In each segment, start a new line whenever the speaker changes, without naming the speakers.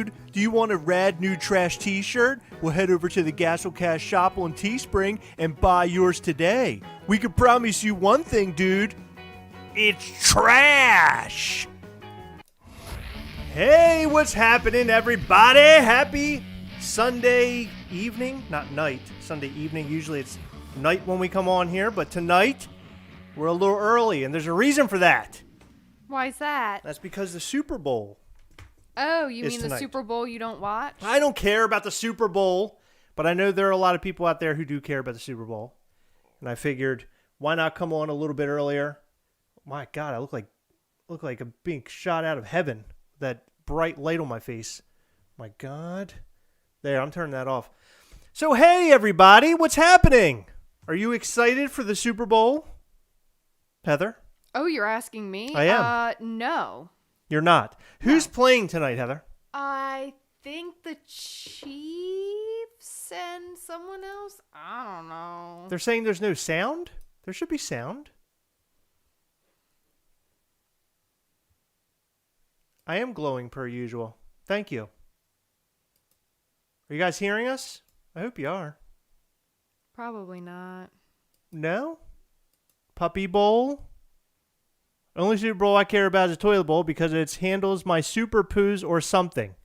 dude? Do you want a rad new trash t-shirt? Well, head over to the Gastlecast shop on Teespring and buy yours today. We can promise you one thing, dude. It's trash! Hey, what's happening, everybody? Happy Sunday evening? Not night. Sunday evening. Usually it's night when we come on here, but tonight we're a little early, and there's a reason for that.
Why's that?
That's because the Super Bowl.
Oh, you mean
tonight.
the Super Bowl you don't watch?
I don't care about the Super Bowl, but I know there are a lot of people out there who do care about the Super Bowl. And I figured, why not come on a little bit earlier? My God, I look like I'm being shot out of heaven. That bright light on my face. My God. There, I'm turning that off. So, hey, everybody, what's happening? Are you excited for the Super Bowl? Heather?
Oh, you're asking me?
I am.
No.
You're not. Who's playing tonight, Heather?
I think the Chiefs and someone else. I don't know.
They're saying there's no sound? There should be sound. I am glowing per usual. Thank you. Are you guys hearing us? I hope you are.
Probably not.
No? Puppy Bowl? Only Super Bowl I care about is Toilet Bowl because it handles my super poos or something.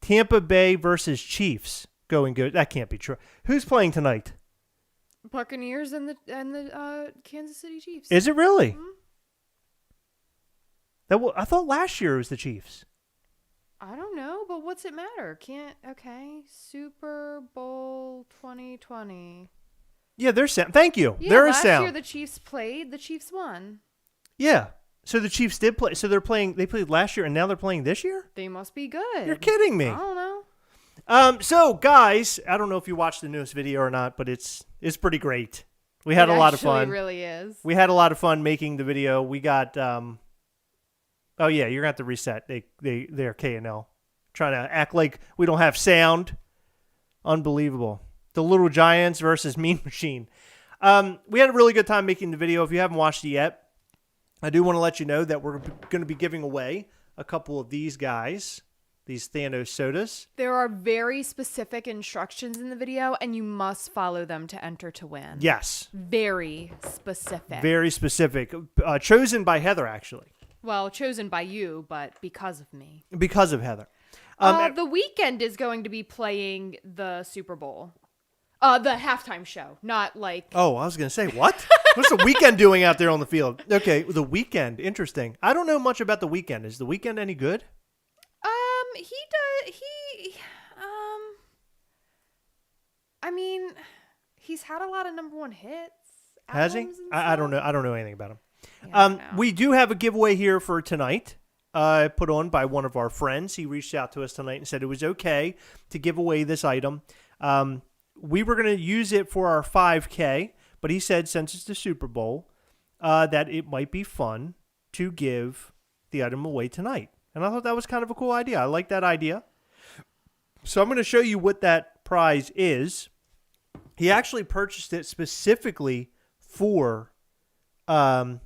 Tampa Bay versus Chiefs. Going good. That can't be true. Who's playing tonight?
Buccaneers and the Kansas City Chiefs.
Is it really?
Mm-hmm.
I thought last year it was the Chiefs.
I don't know, but what's it matter? Okay. Super Bowl 2020.
Yeah, there's sound. Thank you.
Yeah,
there is sound.
last year the Chiefs played. The Chiefs won.
Yeah. So the Chiefs did play. So they played last year and now they're playing this year?
They must be good.
You're kidding me.
I don't know.
So guys, I don't know if you watched the newest video or not, but it's pretty great. We had a lot of fun.
It really is.
We had a lot of fun making the video. We got oh yeah, you're gonna have to reset. They're K&L. Trying to act like we don't have sound. Unbelievable. The Little Giants versus Mean Machine. We had a really good time making the video. If you haven't watched it yet, I do want to let you know that we're going to be giving away a couple of these guys, these Thanos sodas.
There are very specific instructions in the video, and you must follow them to enter to win.
Yes.
Very specific.
Very specific. Chosen by Heather, actually.
Well, chosen by you, but because of me.
Because of Heather.
The Weeknd is going to be playing the Super Bowl. The halftime show, not like...
Oh, I was going to say, what? What's the Weeknd doing out there on the field? Okay, the Weeknd. Interesting. I don't know much about the Weeknd. Is the Weeknd any good?
I mean, he's had a lot of number one hits.
Has he? I don't know. I don't know anything about him.
Yeah,
we do have a giveaway here for tonight. Put on by one of our friends. He reached out to us tonight and said it was okay to give away this item. We were going to use it for our 5K, but he said since it's the Super Bowl, that it might be fun to give the item away tonight. And I thought that was kind of a cool idea. I like that idea. So I'm going to show you what that prize is. He actually purchased it specifically for... what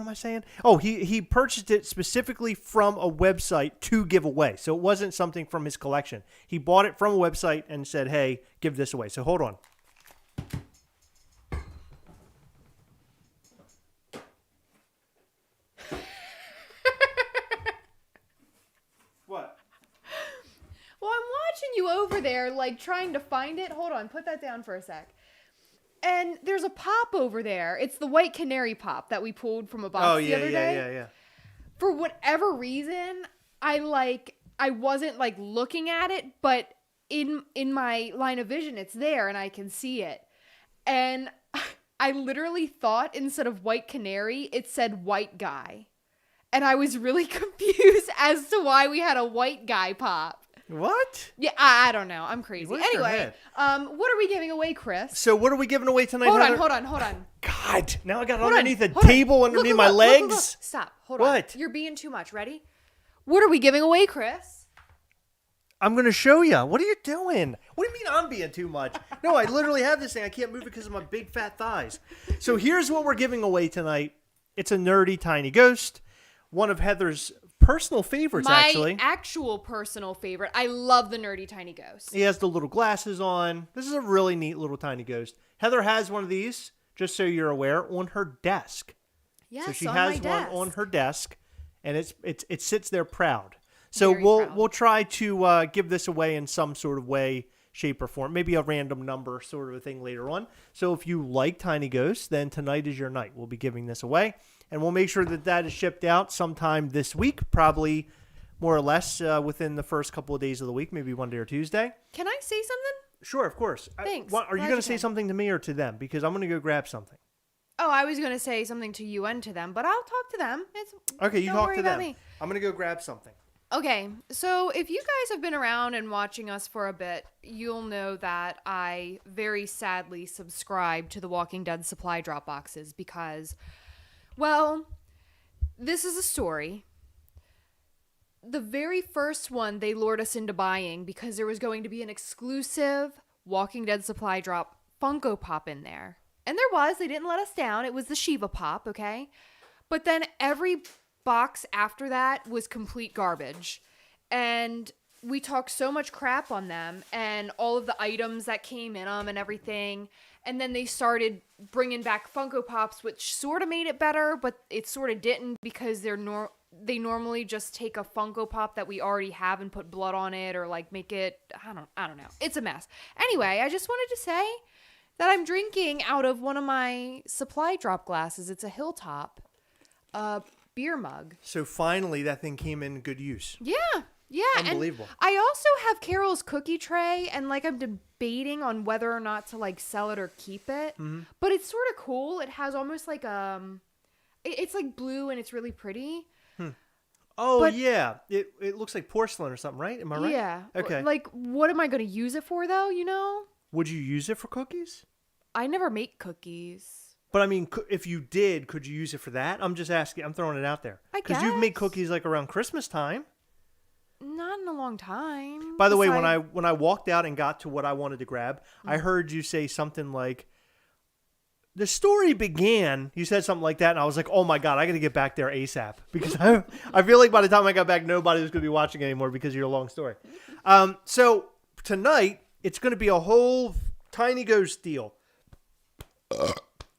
am I saying? Oh, he purchased it specifically from a website to give away. So it wasn't something from his collection. He bought it from a website and said, hey, give this away. So hold on. What?
Well, I'm watching you over there, like, trying to find it. Hold on, put that down for a sec. And there's a pop over there. It's the white canary pop that we pulled from a box the other day.
Yeah.
For whatever reason, I wasn't like looking at it, but in my line of vision, it's there and I can see it. And I literally thought instead of white canary, it said white guy. And I was really confused as to why we had a white guy pop.
What?
Yeah, I don't know. I'm crazy.
Where's your
Anyway,
head?
what are we giving away, Chris?
So what are we giving away tonight?
Hold on.
God, now I got
Hold
underneath
on,
a
hold on.
table underneath
Look,
my
look,
legs.
look. Stop. Hold
What?
on. You're being too much. Ready? What are we giving away, Chris?
I'm going to show you. What are you doing? What do you mean I'm being too much? No, I literally have this thing. I can't move it because of my big fat thighs. So here's what we're giving away tonight. It's a nerdy tiny ghost. One of Heather's personal favorites,
My
actually.
actual personal favorite. I love the nerdy tiny ghost.
He has the little glasses on. This is a really neat little tiny ghost. Heather has one of these, just so you're aware, on her desk.
Yes,
so she
on
has
my
one
desk.
on her desk, and it sits there proud. So
Very
we'll
proud.
try to give this away in some sort of way, shape, or form. Maybe a random number sort of a thing later on. So if you like tiny ghosts, then tonight is your night. We'll be giving this away, and we'll make sure that is shipped out sometime this week, probably more or less within the first couple of days of the week, maybe Monday or Tuesday.
Can I say something?
Sure, of course.
Thanks.
Are you
Glad
going
you
to say
can.
something to me or to them? Because I'm going to go grab something.
Oh, I was going to say something to you and to them, but I'll talk to them.
Okay, you
don't
talk
worry
to
about
them.
me.
I'm going to go grab something.
Okay, so if you guys have been around and watching us for a bit, you'll know that I very sadly subscribe to the Walking Dead supply drop boxes because, well, this is a story. The very first one they lured us into buying because there was going to be an exclusive Walking Dead supply drop Funko Pop in there. And there was. They didn't let us down. It was the Shiva Pop, okay? But then every box after that was complete garbage. And we talked so much crap on them and all of the items that came in them and everything. And then they started bringing back Funko Pops, which sort of made it better, but it sort of didn't because they normally just take a Funko Pop that we already have and put blood on it or like make it, I don't know. It's a mess. Anyway, I just wanted to say that I'm drinking out of one of my supply drop glasses. It's a Hilltop beer mug.
So finally, that thing came in good use.
Yeah.
Unbelievable.
And I also have Carol's cookie tray, and like I'm debating on whether or not to like sell it or keep it.
Mm-hmm.
But it's sort of cool. It has almost like it's like blue and it's really pretty.
Oh,
But-
yeah. It looks like porcelain or something, right? Am I right?
Yeah.
Okay.
Like, what am I going to use it for, though? You know,
Would you use it for cookies?
I never make cookies.
But I mean, if you did, could you use it for that? I'm just asking. I'm throwing it out there.
I
Because you've made
guess.
cookies like around Christmas time.
Not in a long time.
By the way, when
Besides-
I walked out and got to what I wanted to grab, I
Mm-hmm.
heard you say something like, the story began, you said something like that, and I was like, oh my God, I got to get back there ASAP. Because I feel like by the time I got back, nobody was going to be watching anymore because of your long story. So tonight, it's going to be a whole tiny ghost deal.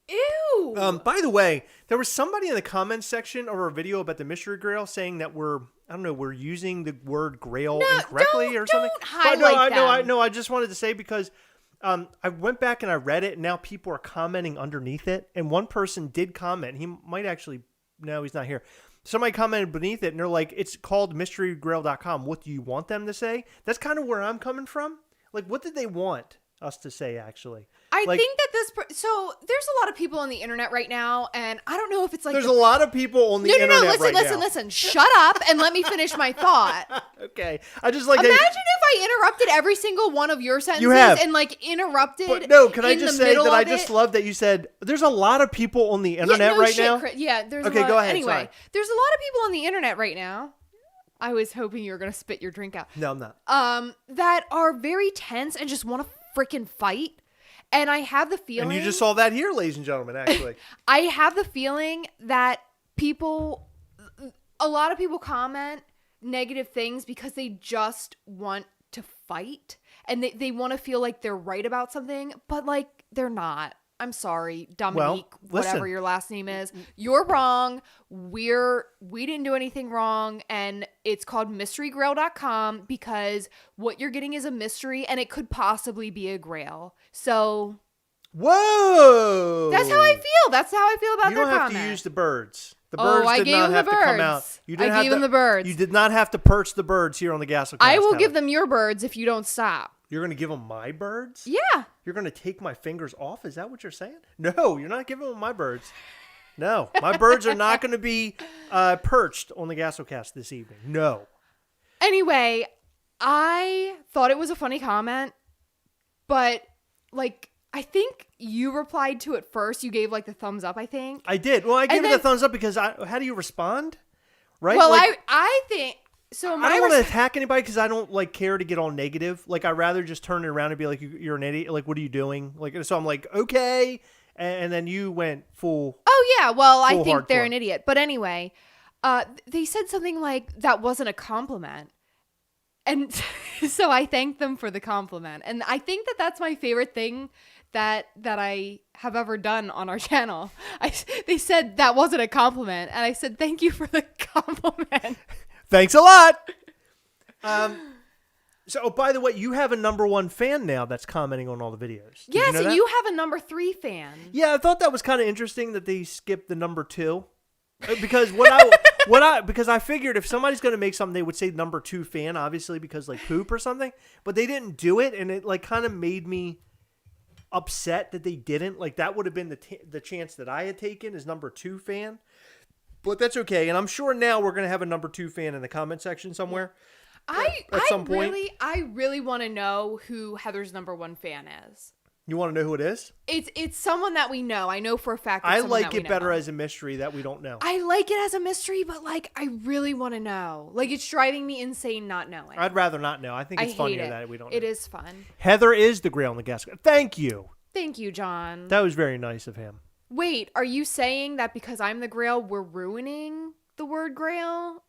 Ew.
By the way, there was somebody in the comments section of our video about the mystery grail saying that we're using the word grail incorrectly or something.
Don't highlight them.
I just wanted to say because I went back and I read it, and now people are commenting underneath it. And one person did comment. He might actually, no, he's not here. Somebody commented beneath it, and they're like, it's called mysterygrail.com. What do you want them to say? That's kind of where I'm coming from. Like, what did they want us to say, actually?
I
Like,
think that so there's a lot of people on the internet right now, and I don't know if it's like
there's a lot of people on the internet
listen. Shut up and let me finish my thought.
Okay. I just like
Imagine if I interrupted every single one of your sentences
have.
and like interrupted.
But no, can I
in
just
the
say
middle
that I
of
just
it.
love that you said there's a lot of people on the internet
Yeah, no
right
shit,
now.
Chris. Yeah, there's
Okay,
a lot.
go ahead,
Anyway,
sorry.
there's a lot of people on the internet right now. I was hoping you were gonna spit your drink out.
No, I'm not.
That are very tense and just want to freaking fight. And I have the feeling.
And you just saw that here, ladies and gentlemen, actually.
I have the feeling that a lot of people comment negative things because they just want to fight and they want to feel like they're right about something, but like they're not. I'm sorry, Dominique, whatever
listen.
your last name is. You're wrong. We didn't do anything wrong. And it's called mysterygrail.com because what you're getting is a mystery and it could possibly be a grail. So
Whoa!
that's how I feel. That's how I feel about
You
their
don't have
comment.
to use the birds. The
Oh,
birds
I
did
gave
not
him
have
the
to come out.
birds.
You didn't
I
have
gave
to,
him the birds.
You did not have to perch the birds here on the Gastlecast.
I will
Heather.
give them your birds if you don't stop.
You're going to give them my birds?
Yeah.
You're going to take my fingers off? Is that what you're saying? No, you're not giving them my birds. No, my birds are not going to be perched on the Gastlecast this evening. No.
Anyway, I thought it was a funny comment, but like I think you replied to it first. You gave like the thumbs up, I think.
I did. Well, I gave it
then-
a thumbs up because how do you respond? Right?
Well,
Like,
I think so.
I don't want to attack anybody because I don't like care to get all negative. Like, I'd rather just turn it around and be like, you're an idiot. Like, what are you doing? Like, so I'm like, okay. And then you went full.
Oh yeah, well, I
Full
think they're
hardcore.
an idiot. But anyway, They said something like, that wasn't a compliment. And so I thanked them for the compliment. And I think that that's my favorite thing that I have ever done on our channel. They said that wasn't a compliment. And I said, thank you for the compliment.
Thanks a lot. So, by the way, you have a number 1 fan now that's commenting on all the videos. Did
Yeah,
you know
so
that?
you have a number 3 fan.
Yeah, I thought that was kind of interesting that they skipped the number 2. Because because I figured if somebody's going to make something, they would say number 2 fan, obviously, because like poop or something. But they didn't do it, and it like kind of made me upset that they didn't. Like that would have been the chance that I had taken as number 2 fan. But that's okay, and I'm sure now we're going to have a number 2 fan in the comment section somewhere. At some point.
I really want to know who Heather's number 1 fan is.
You want to know who it is?
It's someone that we know. I know for a fact.
I like it better as a mystery that we don't know.
I like it as a mystery, but like I really want to know. Like it's driving me insane not knowing.
I'd rather not know. I think it's funnier
it.
that we don't know.
It is fun.
Heather is the Grail on the Gas. Thank you.
Thank you, John.
That was very nice of him.
Wait, are you saying that because I'm the Grail, we're ruining the word Grail?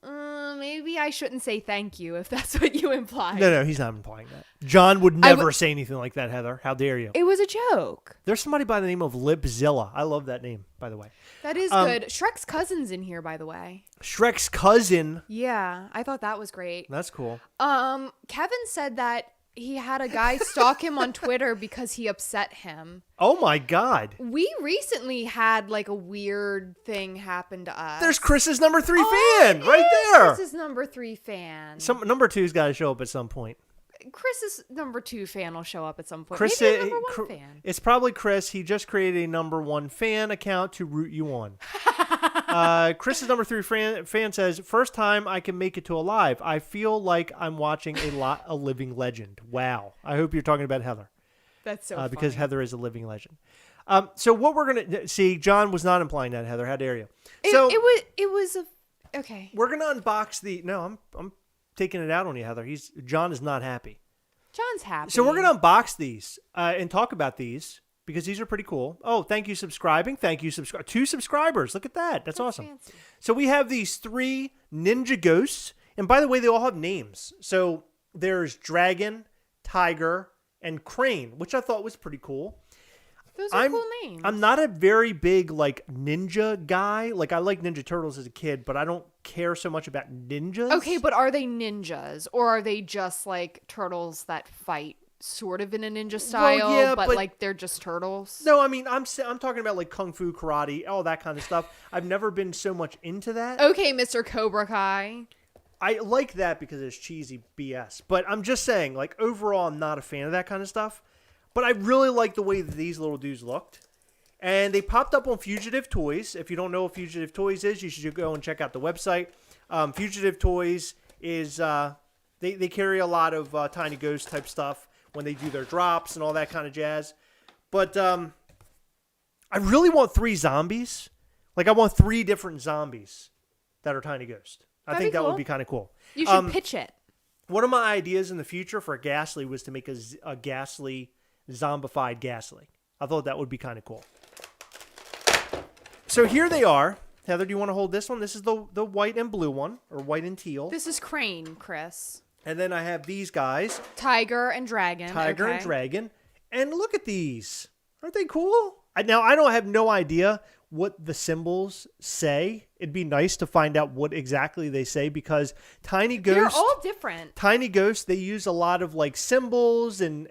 Maybe I shouldn't say thank you if that's what you implied.
No, he's not implying that. John would never say anything like that, Heather. How dare you?
It was a joke.
There's somebody by the name of Lipzilla. I love that name, by the way.
That is good. Shrek's cousin's in here, by the way.
Shrek's cousin.
Yeah, I thought that was great.
That's cool.
Kevin said that he had a guy stalk him on Twitter because he upset him.
Oh my God.
We recently had like a weird thing happen to us.
There's Chris's number 3 fan right there.
Chris's number 3 fan.
Number 2's got to show up at some point.
Chris's number 2 fan will show up at some point.
Chris,
maybe a number 1 fan.
It's probably Chris. He just created a number 1 fan account to root you on. Chris's number 3 fan says, first time I can make it to a live. I feel like I'm watching a living legend. Wow. I hope you're talking about Heather.
That's so funny.
Because Heather is a living legend. So what we're going to see, John was not implying that, Heather. How dare you?
It was okay.
We're going to unbox I'm taking it out on you, Heather. John is not happy.
John's happy.
So we're going to unbox these and talk about these because these are pretty cool. Oh, thank you subscribing. Thank you 2 subscribers. Look at that. That's awesome.
Fancy.
So we have these 3 ninja ghosts. And by the way, they all have names. So there's Dragon, Tiger, and Crane, which I thought was pretty cool.
Those are cool names.
I'm not a very big like ninja guy. Like I like Ninja Turtles as a kid, but I don't care so much about ninjas.
Okay, but are they ninjas or are they just like turtles that fight sort of in a ninja style,
well, yeah,
but like they're just turtles?
No, I mean I'm talking about like kung fu, karate, all that kind of stuff. I've never been so much into that.
Okay, Mr. Cobra Kai.
I like that because it's cheesy BS. But I'm just saying, like overall, I'm not a fan of that kind of stuff. But I really like the way that these little dudes looked. And they popped up on Fugitive Toys. If you don't know what Fugitive Toys is, you should go and check out the website. Fugitive Toys is, they carry a lot of Tiny Ghost type stuff when they do their drops and all that kind of jazz. But I really want 3 zombies. Like I want 3 different zombies that are Tiny Ghost. I think that would be kind of cool.
You should pitch it.
One of my ideas in the future for Ghastly was to make a Ghastly zombified Ghastly. I thought that would be kind of cool. So here they are. Heather, do you want to hold this one? This is the white and blue one, or white and teal.
This is Crane, Chris.
And then I have these guys.
Tiger and Dragon.
Tiger and Dragon. And look at these. Aren't they cool? Now, I have no idea what the symbols say. It'd be nice to find out what exactly they say because Tiny Ghost...
They're all different.
Tiny Ghost, they use a lot of like symbols and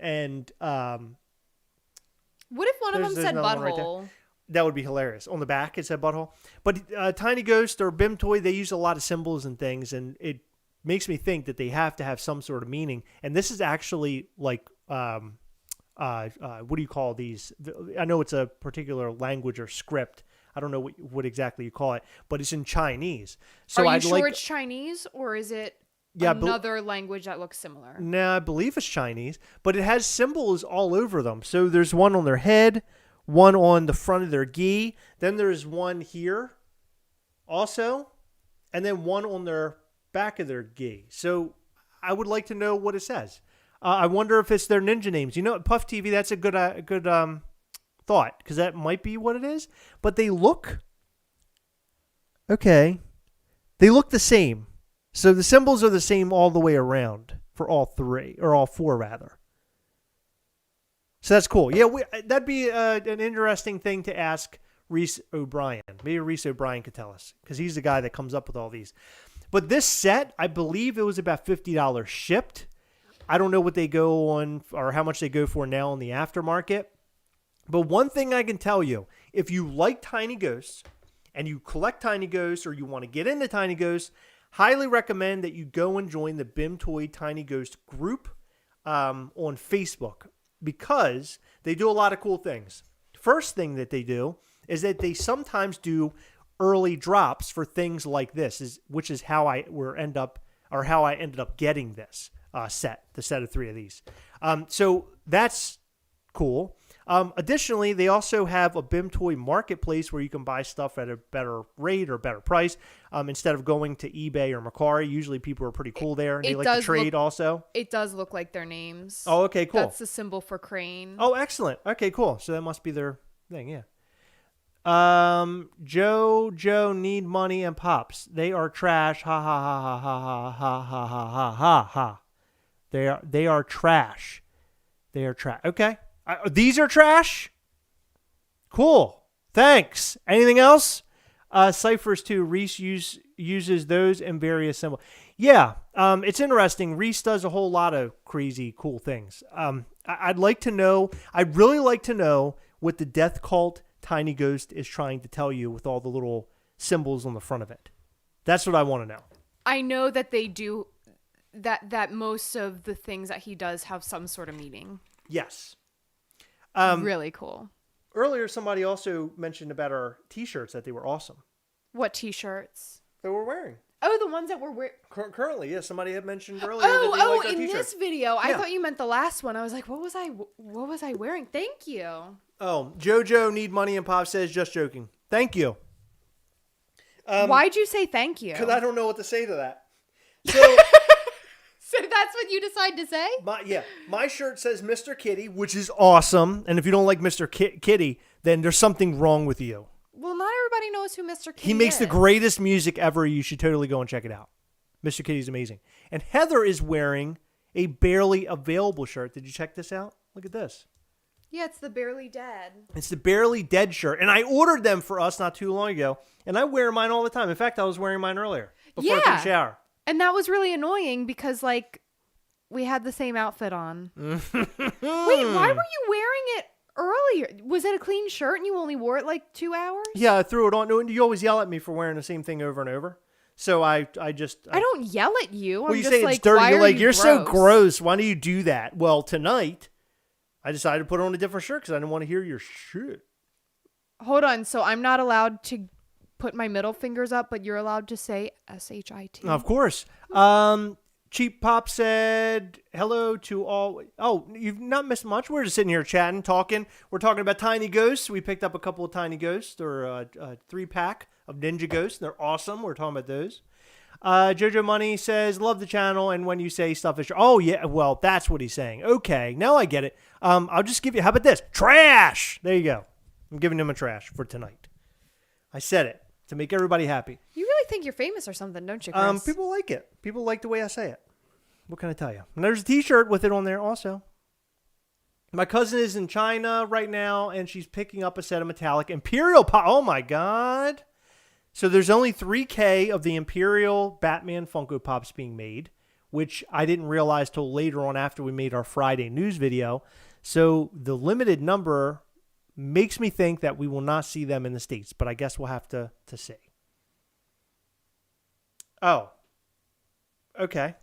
what if one of them said butthole?
Right, that would be hilarious. On the back, it said butthole. But Tiny Ghost or Bim Toy, they use a lot of symbols and things, and it makes me think that they have to have some sort of meaning. And this is actually like... what do you call these? I know it's a particular language or script. I don't know what exactly you call it, but it's in Chinese. So
Are you sure it's Chinese or is it another language that looks similar?
No, I believe it's Chinese, but it has symbols all over them. So there's one on their head, one on the front of their gi, then there's one here also, and then one on their back of their gi. So I would like to know what it says. I wonder if it's their ninja names. You know, Puff TV, that's a good thought, because that might be what it is. But they look... Okay. They look the same. So the symbols are the same all the way around for all three, or all four rather. So that's cool. Yeah, that'd be an interesting thing to ask Reese O'Brien. Maybe Reese O'Brien could tell us, because he's the guy that comes up with all these. But this set, I believe it was about $50 shipped. I don't know what they go on or how much they go for now in the aftermarket. But one thing I can tell you, if you like Tiny Ghosts and you collect Tiny Ghosts or you want to get into Tiny Ghosts, highly recommend that you go and join the BIM Toy Tiny Ghost group on Facebook, because they do a lot of cool things. First thing that they do is that they sometimes do early drops for things like this, which is how I ended up getting this set, the set of 3 of these. So that's cool. Additionally, they also have a BIM Toy marketplace where you can buy stuff at a better rate or better price instead of going to eBay or Mercari. Usually people are pretty cool there. And they like to trade also.
It does look like their names.
Oh, okay, cool.
That's the symbol for crane.
Oh, excellent. Okay, cool. So that must be their thing, yeah. Joe need money and pops. They are trash. Ha ha ha ha ha ha ha ha ha ha ha. They are trash. They are trash. Okay. These are trash? Cool. Thanks. Anything else? Ciphers too. Reese uses those in various symbols. Yeah. It's interesting. Reese does a whole lot of crazy, cool things. I'd really like to know what the Death Cult Tiny Ghost is trying to tell you with all the little symbols on the front of it. That's what I want to know.
I know that they do that most of the things that he does have some sort of meaning.
Yes.
Really cool.
Earlier, somebody also mentioned about our T-shirts, that they were awesome.
What T-shirts?
That we're wearing.
Oh, the ones that we're wearing.
Currently, yeah. Somebody had mentioned earlier that they liked our
in
T-shirts.
this video. I
Yeah.
thought you meant the last one. I was like, what was I wearing? Thank you.
Oh, Jojo need money and pop says, just joking. Thank you.
Why'd you say thank you?
Because I don't know what to say to that. So,
So that's what you decide to say?
my shirt says Mr. Kitty, which is awesome. And if you don't like Mr. Kitty, then there's something wrong with you.
Well, not everybody knows who Mr. Kitty is.
He makes the greatest music ever. You should totally go and check it out. Mr. Kitty's amazing. And Heather is wearing a Barely Available shirt. Did you check this out? Look at this.
Yeah, it's the Barely Dead.
It's the Barely Dead shirt. And I ordered them for us not too long ago. And I wear mine all the time. In fact, I was wearing mine earlier before I took a shower.
And that was really annoying because, like, we had the same outfit on. Wait, why were you wearing it earlier? Was it a clean shirt and you only wore it like 2 hours?
Yeah, I threw it on. You always yell at me for wearing the same thing over and over. So I
don't yell at you.
Well,
I'm
you
just
say
like,
it's dirty.
why
You're
are
like,
you
you're so
gross?
gross. Why do you do that? Well, tonight, I decided to put on a different shirt because I didn't want to hear your shit.
Hold on. So I'm not allowed to put my middle fingers up, but you're allowed to say S-H-I-T.
Of course. Cheap Pop said, hello to all. Oh, you've not missed much. We're just sitting here chatting, talking. We're talking about Tiny Ghosts. We picked up a couple of Tiny Ghosts, or a 3-pack of Ninja Ghosts. They're awesome. We're talking about those. Jojo Money says, love the channel. And when you say stuff is, oh yeah, well, that's what he's saying. Okay, now I get it. I'll just give you, how about this? Trash! There you go. I'm giving him a trash for tonight. I said it to make everybody happy.
You really think you're famous or something, don't you, Chris?
People like it. People like the way I say it. What can I tell you? And there's a T-shirt with it on there also. My cousin is in China right now, and she's picking up a set of metallic Imperial Pop. Oh, my God. So there's only 3K of the Imperial Batman Funko Pops being made, which I didn't realize till later on after we made our Friday news video. So the limited number makes me think that we will not see them in the States, but I guess we'll have to see. Oh. Okay.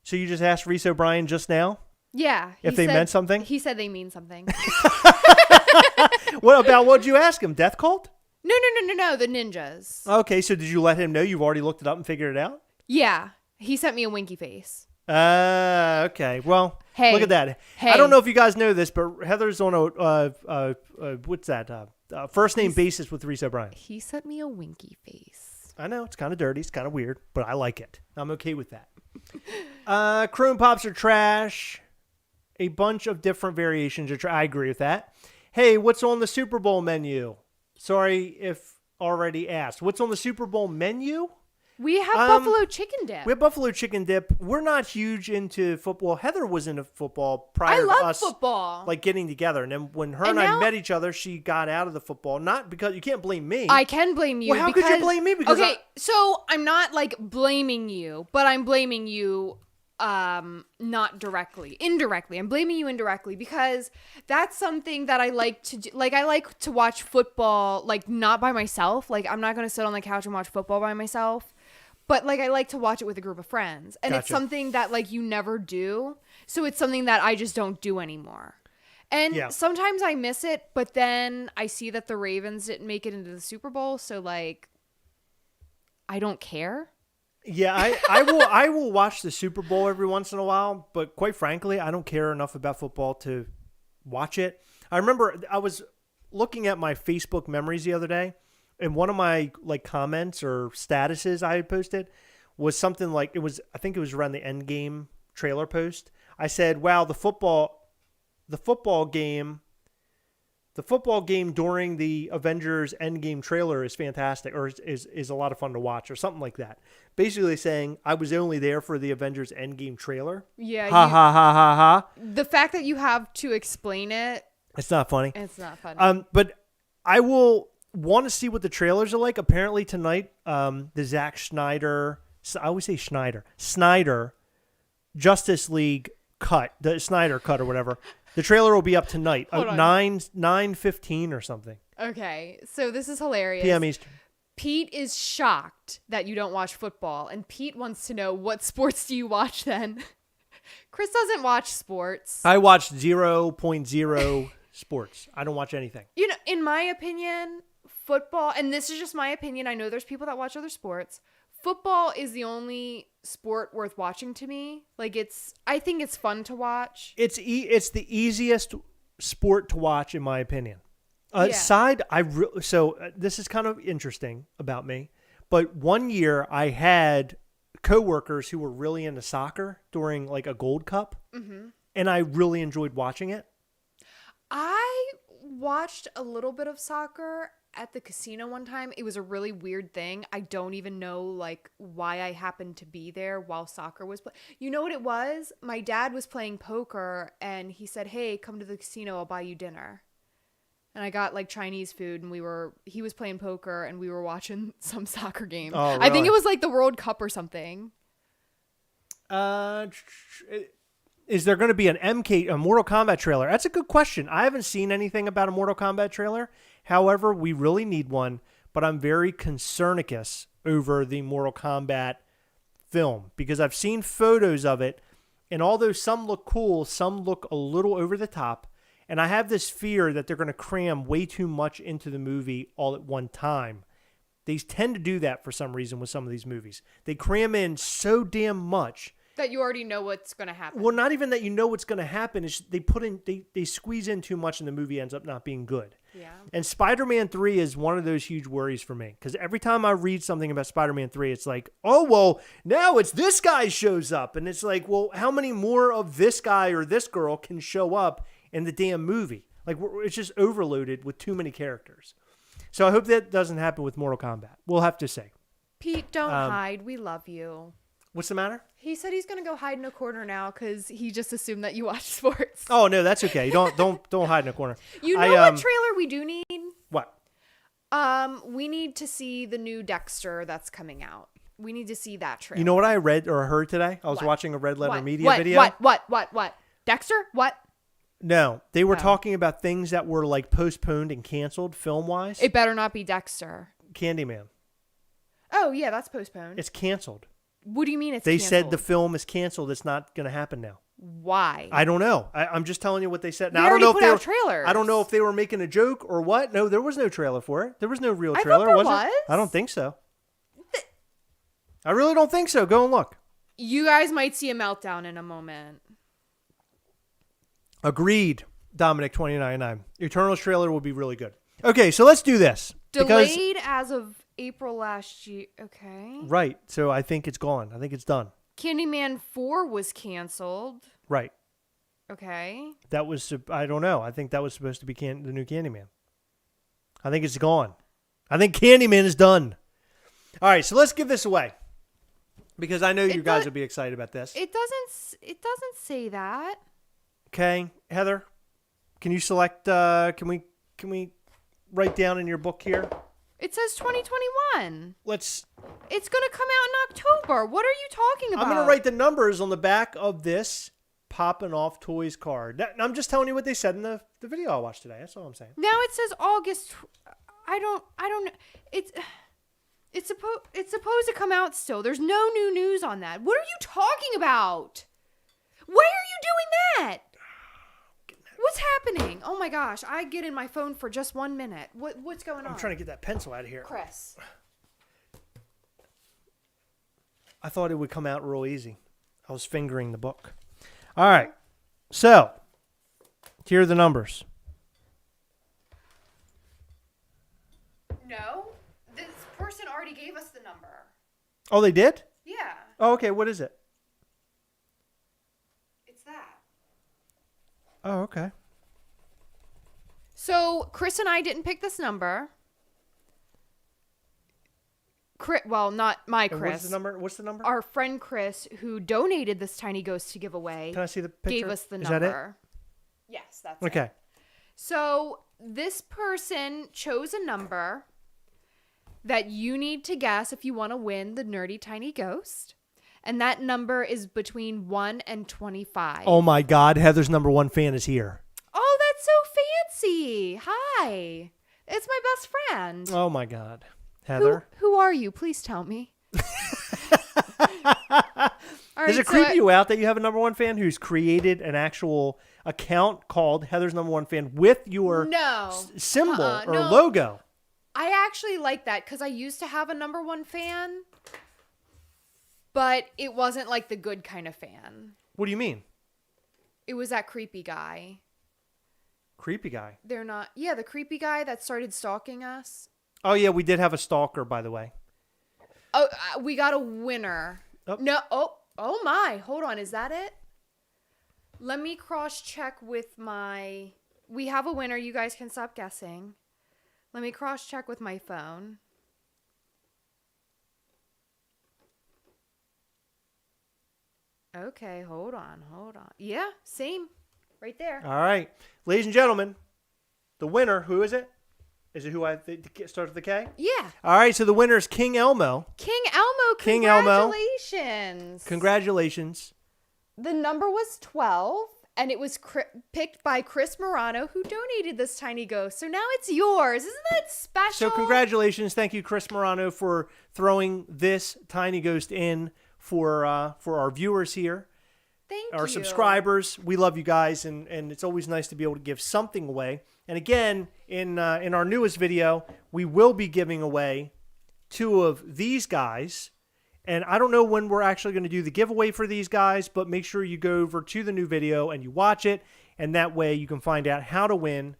So you just asked Reese O'Brien just now?
Yeah.
If they meant something?
He said they mean something.
What'd you ask him? Death Cult?
No, the ninjas.
Okay, so did you let him know you've already looked it up and figured it out?
Yeah. He sent me a winky face.
Okay. Well,
hey,
look at that.
Hey.
I don't know if you guys know this, but Heather's on a what's that? First name basis with Reese O'Brien.
He sent me a winky face.
I know, it's kind of dirty. It's kind of weird, but I like it. I'm okay with that. Chrome Pops are trash. A bunch of different variations are trash. I agree with that. Hey, what's on the Super Bowl menu? Sorry if already asked. What's on the Super Bowl menu?
We have buffalo chicken dip.
We have buffalo chicken dip. We're not huge into football. Heather was into football prior
I
to
love
us
football.
like getting together. And then when her and I met each other, she got out of the football. Not because you can't blame me.
I can blame you.
Well, how could you blame me? Because
so I'm not like blaming you, but I'm blaming you not directly, indirectly. I'm blaming you indirectly because that's something that I like to do. Like, I like to watch football, like, not by myself. Like, I'm not going to sit on the couch and watch football by myself. But, like, I like to watch it with a group of friends. And It's something that, like, you never do. So it's something that I just don't do anymore. And sometimes I miss it, but then I see that the Ravens didn't make it into the Super Bowl. So, like, I don't care.
Yeah, I will watch the Super Bowl every once in a while, but quite frankly, I don't care enough about football to watch it. I remember I was looking at my Facebook memories the other day, and one of my like comments or statuses I had posted was something like I think it was around the Endgame trailer post. I said, "Wow, the football game during the Avengers Endgame trailer is fantastic, or is a lot of fun to watch," or something like that. Basically saying I was only there for the Avengers Endgame trailer.
Yeah.
Ha ha ha ha ha.
The fact that you have to explain it.
It's not funny.
It's not funny.
But I will want to see what the trailers are like. Apparently tonight, the Zack Snyder, I always say Snyder Justice League cut, the Snyder cut or whatever. The trailer will be up tonight, 9:15 or something.
Okay, so this is hilarious.
PM Eastern.
Pete is shocked that you don't watch football, and Pete wants to know, what sports do you watch then? Chris doesn't watch sports.
I watch 0.0 sports. I don't watch anything.
You know, in my opinion, football, and this is just my opinion, I know there's people that watch other sports. Football is the only sport worth watching to me. Like, I think it's fun to watch.
It's the easiest sport to watch, in my opinion. This is kind of interesting about me, but one year I had coworkers who were really into soccer during like a Gold Cup, and I really enjoyed watching it.
I watched a little bit of soccer at the casino one time. It was a really weird thing. I don't even know like why I happened to be there while soccer was playing. You know what it was? My dad was playing poker and he said, "Hey, come to the casino, I'll buy you dinner." And I got like Chinese food and he was playing poker and we were watching some soccer game.
Oh, really?
I think it was like the World Cup or something.
Is there going to be a Mortal Kombat trailer? That's a good question. I haven't seen anything about a Mortal Kombat trailer. However, we really need one, but I'm very concernicus over the Mortal Kombat film because I've seen photos of it, and although some look cool, some look a little over the top, and I have this fear that they're going to cram way too much into the movie all at one time. They tend to do that for some reason with some of these movies. They cram in so damn much
that you already know what's going to happen.
Well, not even that you know what's going to happen. It's they squeeze in too much and the movie ends up not being good.
Yeah.
And Spider-Man 3 is one of those huge worries for me because every time I read something about Spider-Man 3, it's like, oh, well, now it's this guy shows up. And it's like, well, how many more of this guy or this girl can show up in the damn movie? Like, it's just overloaded with too many characters. So I hope that doesn't happen with Mortal Kombat. We'll have to say.
Pete, don't hide. We love you.
What's the matter?
He said he's gonna go hide in a corner now because he just assumed that you watch sports.
Oh no, that's okay. Don't hide in a corner.
You know what trailer we do need?
What?
We need to see the new Dexter that's coming out. We need to see that trailer.
You know what I read or heard today? I was watching a Red Letter Media video.
What? Dexter? What?
No, they were talking about things that were like postponed and canceled film-wise.
It better not be Dexter.
Candyman.
Oh yeah, that's postponed.
It's canceled.
What do you mean it's
They
canceled?
said the film is canceled. It's not going to happen now.
Why?
I don't know. I'm just telling you what they said. Now,
they
I don't know if they were
trailers.
I don't know if they were making a joke or what. No, there was no trailer for it. There was no real
I
trailer,
thought there
was it? I don't think so. I really don't think so. Go and look.
You guys might see a meltdown in a moment.
Agreed, Dominic 299. Eternals trailer will be really good. Okay, so let's do this.
Delayed as of April last year. Okay.
Right. So I think it's gone. I think it's done.
Candyman 4 was canceled.
Right.
Okay.
That was, I don't know. I think that was supposed to be the new Candyman. I think it's gone. I think Candyman is done. All right, so let's give this away. Because I know you
It
guys
does-
will be excited about this.
It doesn't say that.
Okay, Heather, can you select? Can we write down in your book here?
It says 2021.
Let's.
It's going to come out in October. What are you talking about?
I'm going to write the numbers on the back of this Poppin' Off Toys card. I'm just telling you what they said in the video I watched today. That's all I'm saying.
Now it says August. I don't know. It's supposed to come out still. There's no new news on that. What are you talking about? Why are you doing that? What's happening? Oh my gosh! I get in my phone for just 1 minute. What's going on?
I'm trying to get that pencil out of here.
Chris.
I thought it would come out real easy. I was fingering the book. All right. So, here are the numbers.
No, this person already gave us the number.
Oh, they did?
Yeah,
Oh, okay. What is it?
it's that.
Oh, okay.
So Chris and I didn't pick this number. Well, not my
And
Chris.
What's the number?
Our friend Chris, who donated this tiny ghost to give away,
Can I see the picture?
gave us the
Is
number.
that it?
Yes, that's it.
Okay.
So this person chose a number that you need to guess if you want to win the nerdy tiny ghost. And that number is between 1 and 25.
Oh my God, Heather's #1 fan is here.
Oh, that's so fancy. Hi. It's my best friend.
Oh my God. Heather.
Who are you? Please tell me. All
Does
right,
it creep you out that you have a #1 fan who's created an actual account called Heather's #1 fan with your
No.
symbol or
no.
logo?
I actually like that because I used to have a #1 fan, but it wasn't like the good kind of fan.
What do you mean?
It was that creepy guy.
Creepy guy.
They're not. Yeah, the creepy guy that started stalking us.
Oh yeah, we did have a stalker, by the way.
Oh, we got a winner.
Oh.
No. Oh my. Hold on. Is that it? Let me cross check with my. We have a winner. You guys can stop guessing. Let me cross check with my phone. Okay, hold on. Yeah, same. Right there.
All right, ladies and gentlemen, the winner. Who is it? Is it who starts with the K?
Yeah.
All right, so the winner is King Elmo.
King Elmo,
King Elmo.
congratulations.
Congratulations.
The number was 12, and it was picked by Chris Morano, who donated this tiny ghost. So now it's yours. Isn't that special?
So congratulations. Thank you, Chris Morano, for throwing this tiny ghost in for our viewers here.
Thank
Our
you.
subscribers. We love you guys, and it's always nice to be able to give something away. And again, in our newest video, we will be giving away 2 of these guys. And I don't know when we're actually going to do the giveaway for these guys, but make sure you go over to the new video and you watch it, and that way you can find out how to win.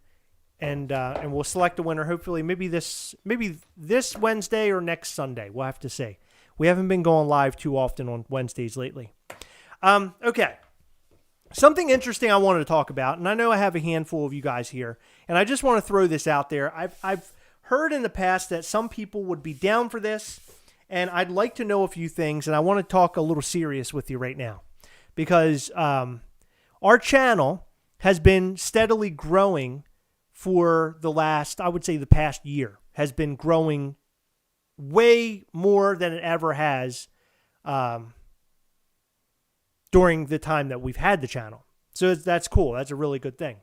And we'll select a winner. Hopefully, maybe this Wednesday or next Sunday. We'll have to see. We haven't been going live too often on Wednesdays lately. Okay. Something interesting I wanted to talk about, and I know I have a handful of you guys here, and I just want to throw this out there. I've heard in the past that some people would be down for this, and I'd like to know a few things, and I want to talk a little serious with you right now, because our channel has been steadily growing for the last, I would say the past year, has been growing way more than it ever has during the time that we've had the channel. So that's cool. That's a really good thing.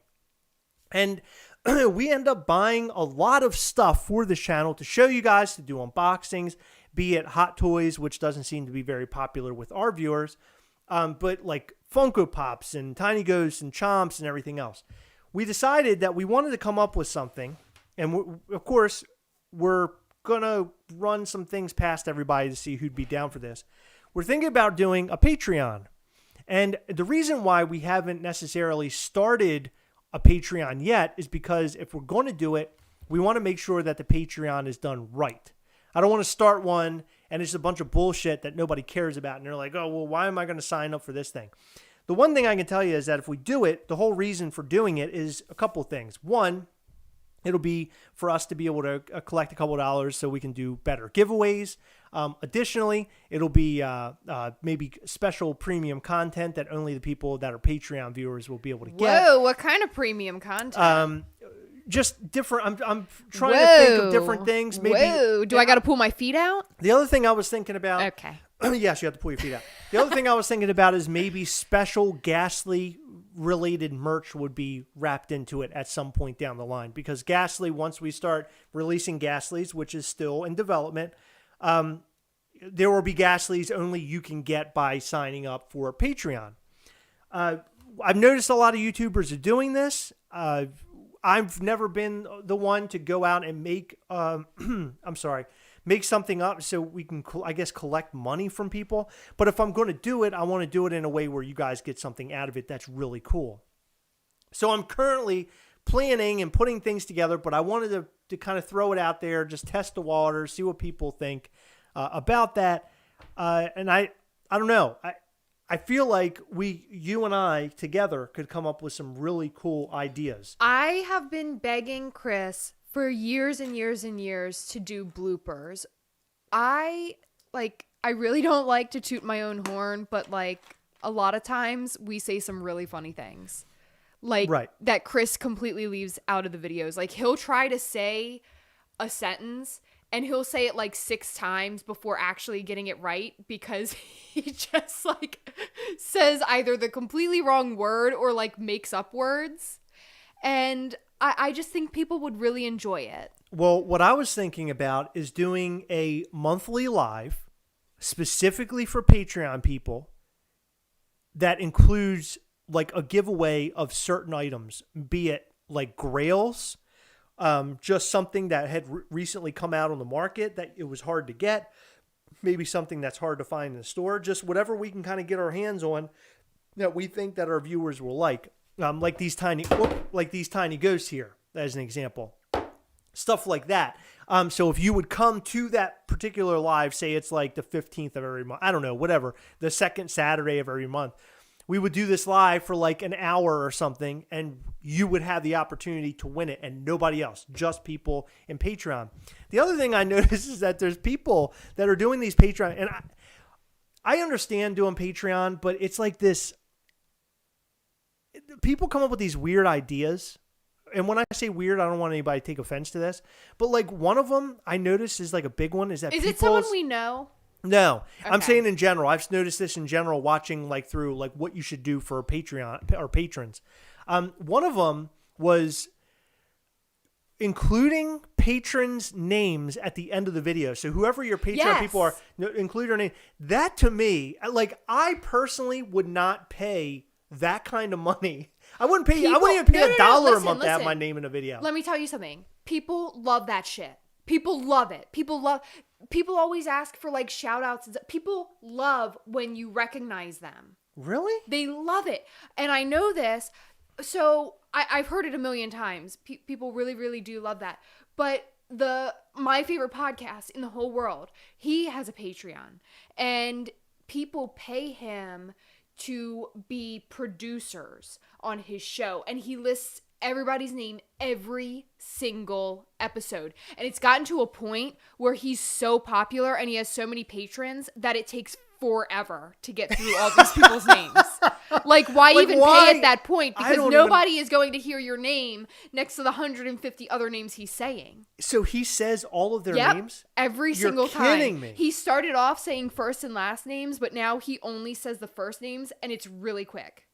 And we end up buying a lot of stuff for this channel to show you guys, to do unboxings, be it Hot Toys, which doesn't seem to be very popular with our viewers, but like Funko Pops and Tiny Ghosts and Chomps and everything else. We decided that we wanted to come up with something, and of course, we're going to run some things past everybody to see who'd be down for this. We're thinking about doing a Patreon. And the reason why we haven't necessarily started a Patreon yet is because if we're going to do it, we want to make sure that the Patreon is done right. I don't want to start one and it's a bunch of bullshit that nobody cares about. And they're like, oh, well, why am I going to sign up for this thing? The one thing I can tell you is that if we do it, the whole reason for doing it is a couple things. One, It'll be for us to be able to collect a couple of dollars so we can do better giveaways. Additionally, it'll be maybe special premium content that only the people that are Patreon viewers will be able to get.
Whoa, what kind of premium content?
Just different. I'm trying to think of different things. Maybe.
Whoa, do I got to pull my feet out?
The other thing I was thinking about.
Okay.
Yes, you have to pull your feet out. The other thing I was thinking about is maybe special Ghastly related merch would be wrapped into it at some point down the line, because Ghastly, once we start releasing Ghastlies, which is still in development, there will be Ghastlies only you can get by signing up for Patreon. I've noticed a lot of YouTubers are doing this. I've never been the one to go out and make make something up so we can, I guess, collect money from people. But if I'm going to do it, I want to do it in a way where you guys get something out of it that's really cool. So I'm currently planning and putting things together, but I wanted to kind of throw it out there, just test the water, see what people think about that. And I don't know. I feel like you and I together could come up with some really cool ideas.
I have been begging Chris for years and years and years to do bloopers. I really don't like to toot my own horn, but like a lot of times we say some really funny things. Like that Chris completely leaves out of the videos. Like he'll try to say a sentence and he'll say it like 6 times before actually getting it right, because he just like says either the completely wrong word or like makes up words. And I just think people would really enjoy it.
Well, what I was thinking about is doing a monthly live specifically for Patreon people that includes like a giveaway of certain items, be it like grails, just something that had recently come out on the market that it was hard to get, maybe something that's hard to find in the store, just whatever we can kind of get our hands on that we think that our viewers will like. Like these tiny ghosts here, as an example, stuff like that. So if you would come to that particular live, say it's like the 15th of every month, I don't know, whatever, the second Saturday of every month, we would do this live for like an hour or something, and you would have the opportunity to win it, and nobody else, just people in Patreon. The other thing I noticed is that there's people that are doing these Patreon, and I understand doing Patreon, but it's like this. People come up with these weird ideas. And when I say weird, I don't want anybody to take offense to this. But like one of them I noticed is like a big one. Is it
someone we know?
No. Okay. I'm saying in general. I've noticed this in general watching like through like what you should do for Patreon or patrons. One of them was including patrons' names at the end of the video. So whoever your Patreon people are, include your name. That to me, like I personally would not pay that kind of money. I wouldn't pay. I wouldn't even pay $1 a month to have my name in a video.
Let me tell you something. People love that shit. People love it. People always ask for like shout outs. People love when you recognize them.
Really?
They love it. And I know this. So I've heard it a million times. People really, really do love that. But my favorite podcast in the whole world, he has a Patreon, and people pay him to be producers on his show, and he lists everybody's name every single episode. And it's gotten to a point where he's so popular and he has so many patrons that it takes forever to get through all these people's names. Like, why even pay at that point? Because nobody is going to hear your name next to the 150 other names he's saying.
So he says all of their names?
Every single time.
You're kidding me.
He started off saying first and last names, but now he only says the first names, and it's really quick.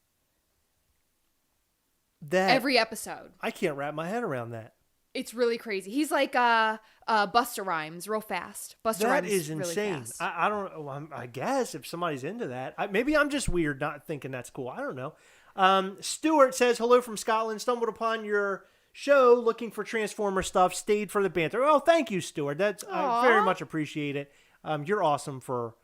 Every episode.
I can't wrap my head around that.
It's really crazy. He's like Busta Rhymes, real fast. Busta Rhymes
is insane.
Really fast.
I don't. I guess if somebody's into that, maybe I'm just weird, not thinking that's cool. I don't know. Stuart says hello from Scotland. Stumbled upon your show looking for Transformer stuff. Stayed for the banter. Oh, thank you, Stuart. I very much appreciate it. You're awesome for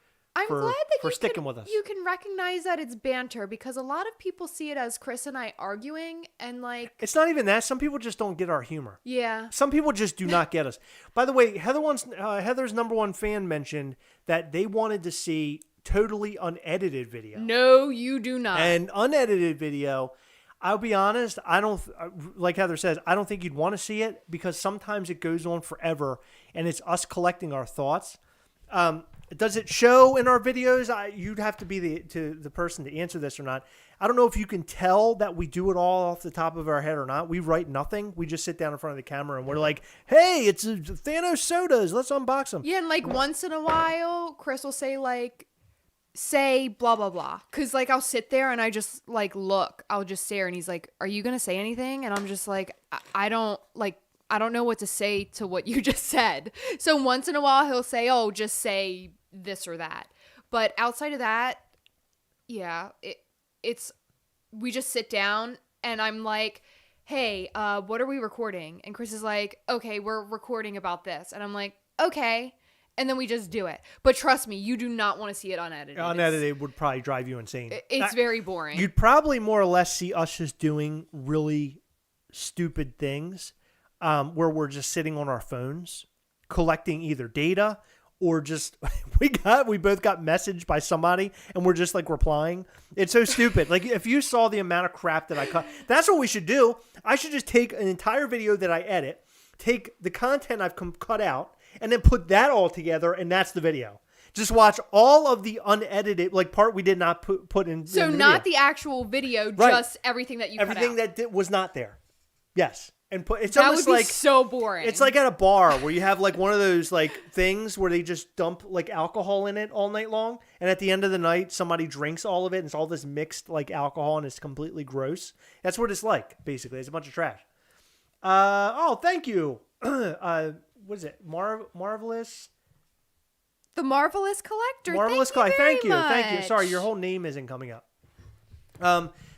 glad that
sticking with us.
You can recognize that it's banter, because a lot of people see it as Chris and I arguing, and like
it's not even that. Some people just don't get our humor.
Yeah.
Some people just do not get us. By the way, Heather's number one fan mentioned that they wanted to see totally unedited video.
No, you do not.
And unedited video, I'll be honest. I don't like Heather says. I don't think you'd want to see it because sometimes it goes on forever, and it's us collecting our thoughts. Does it show in our videos? You'd have to be the person to answer this or not. I don't know if you can tell that we do it all off the top of our head or not. We write nothing. We just sit down in front of the camera and we're like, "Hey, it's Thanos sodas. Let's unbox them."
Yeah, and like once in a while, Chris will say say blah blah blah, because like I'll sit there and I just like look. I'll just stare, and he's like, "Are you gonna say anything?" And I'm just like, I don't know what to say to what you just said. So once in a while he'll say, "Oh, just say this or that." But outside of that, yeah, we just sit down and I'm like, "Hey, what are we recording?" And Chris is like, "Okay, we're recording about this." And I'm like, "Okay." And then we just do it. But trust me, you do not want to see it unedited.
Unedited would probably drive you insane.
It's very boring.
You'd probably more or less see us just doing really stupid things where we're just sitting on our phones collecting either data or just we both got messaged by somebody and we're just like replying. It's so stupid. Like if you saw the amount of crap that I cut, that's what we should do. I should just take an entire video that I edit, take the content I've cut out, and then put that all together, and that's the video. Just watch all of the unedited, like part we did not put in.
So
in
not the actual video,
right.
Just everything that you cut out.
Everything that was not there. Yes. And it's
that
almost
would be
like
so boring.
It's like at a bar where you have like one of those like things where they just dump like alcohol in it all night long, and at the end of the night somebody drinks all of it and it's all this mixed like alcohol and it's completely gross. That's what it's like basically. It's a bunch of trash. Thank you. What is it? Marvelous.
The Marvelous Collector.
Marvelous
Collector.
Thank you. Sorry, your whole name isn't coming up.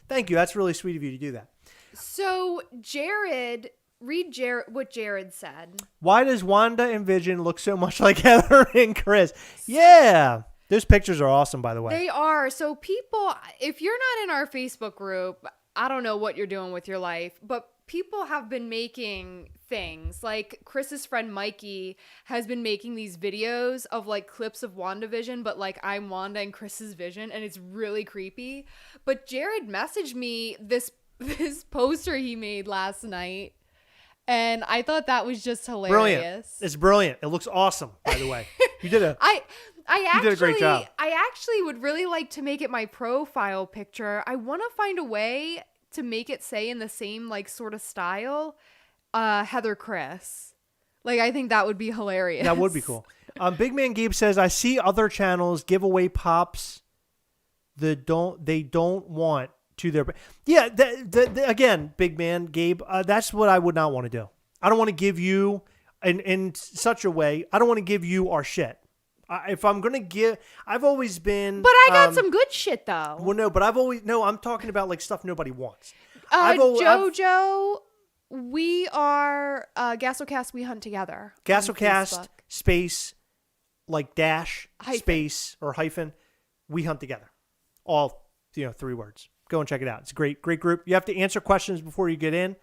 Thank you. That's really sweet of you to do that.
So read what Jared said.
Why does Wanda and Vision look so much like Heather and Chris? Yeah. Those pictures are awesome, by the way.
They are. So people, if you're not in our Facebook group, I don't know what you're doing with your life, but people have been making things. Like Chris's friend Mikey has been making these videos of like clips of WandaVision, but like I'm Wanda and Chris's Vision, and it's really creepy. But Jared messaged me this poster he made last night, and I thought that was just hilarious.
Brilliant. It's brilliant. It looks awesome, by the way. You did a you did a great job.
I actually would really like to make it my profile picture. I want to find a way to make it say in the same like sort of style, Heather Chris. Like I think that would be hilarious.
That would be cool. Big Man Gabe says, I see other channels give away pops they don't want to their... Yeah, again, Big Man Gabe, that's what I would not want to do. I don't want to give you, in such a way, I don't want to give you our shit. If I'm going to give... I've always been...
But I got some good shit, though.
Well, no, but I'm talking about like stuff nobody wants.
JoJo, we are... Gastlecast, we hunt together.
Gastlecast, space, like dash,
hyphen.
Space, or hyphen, we hunt together. All, 3 words. Go and check it out. It's a great group. You have to answer questions before you get in.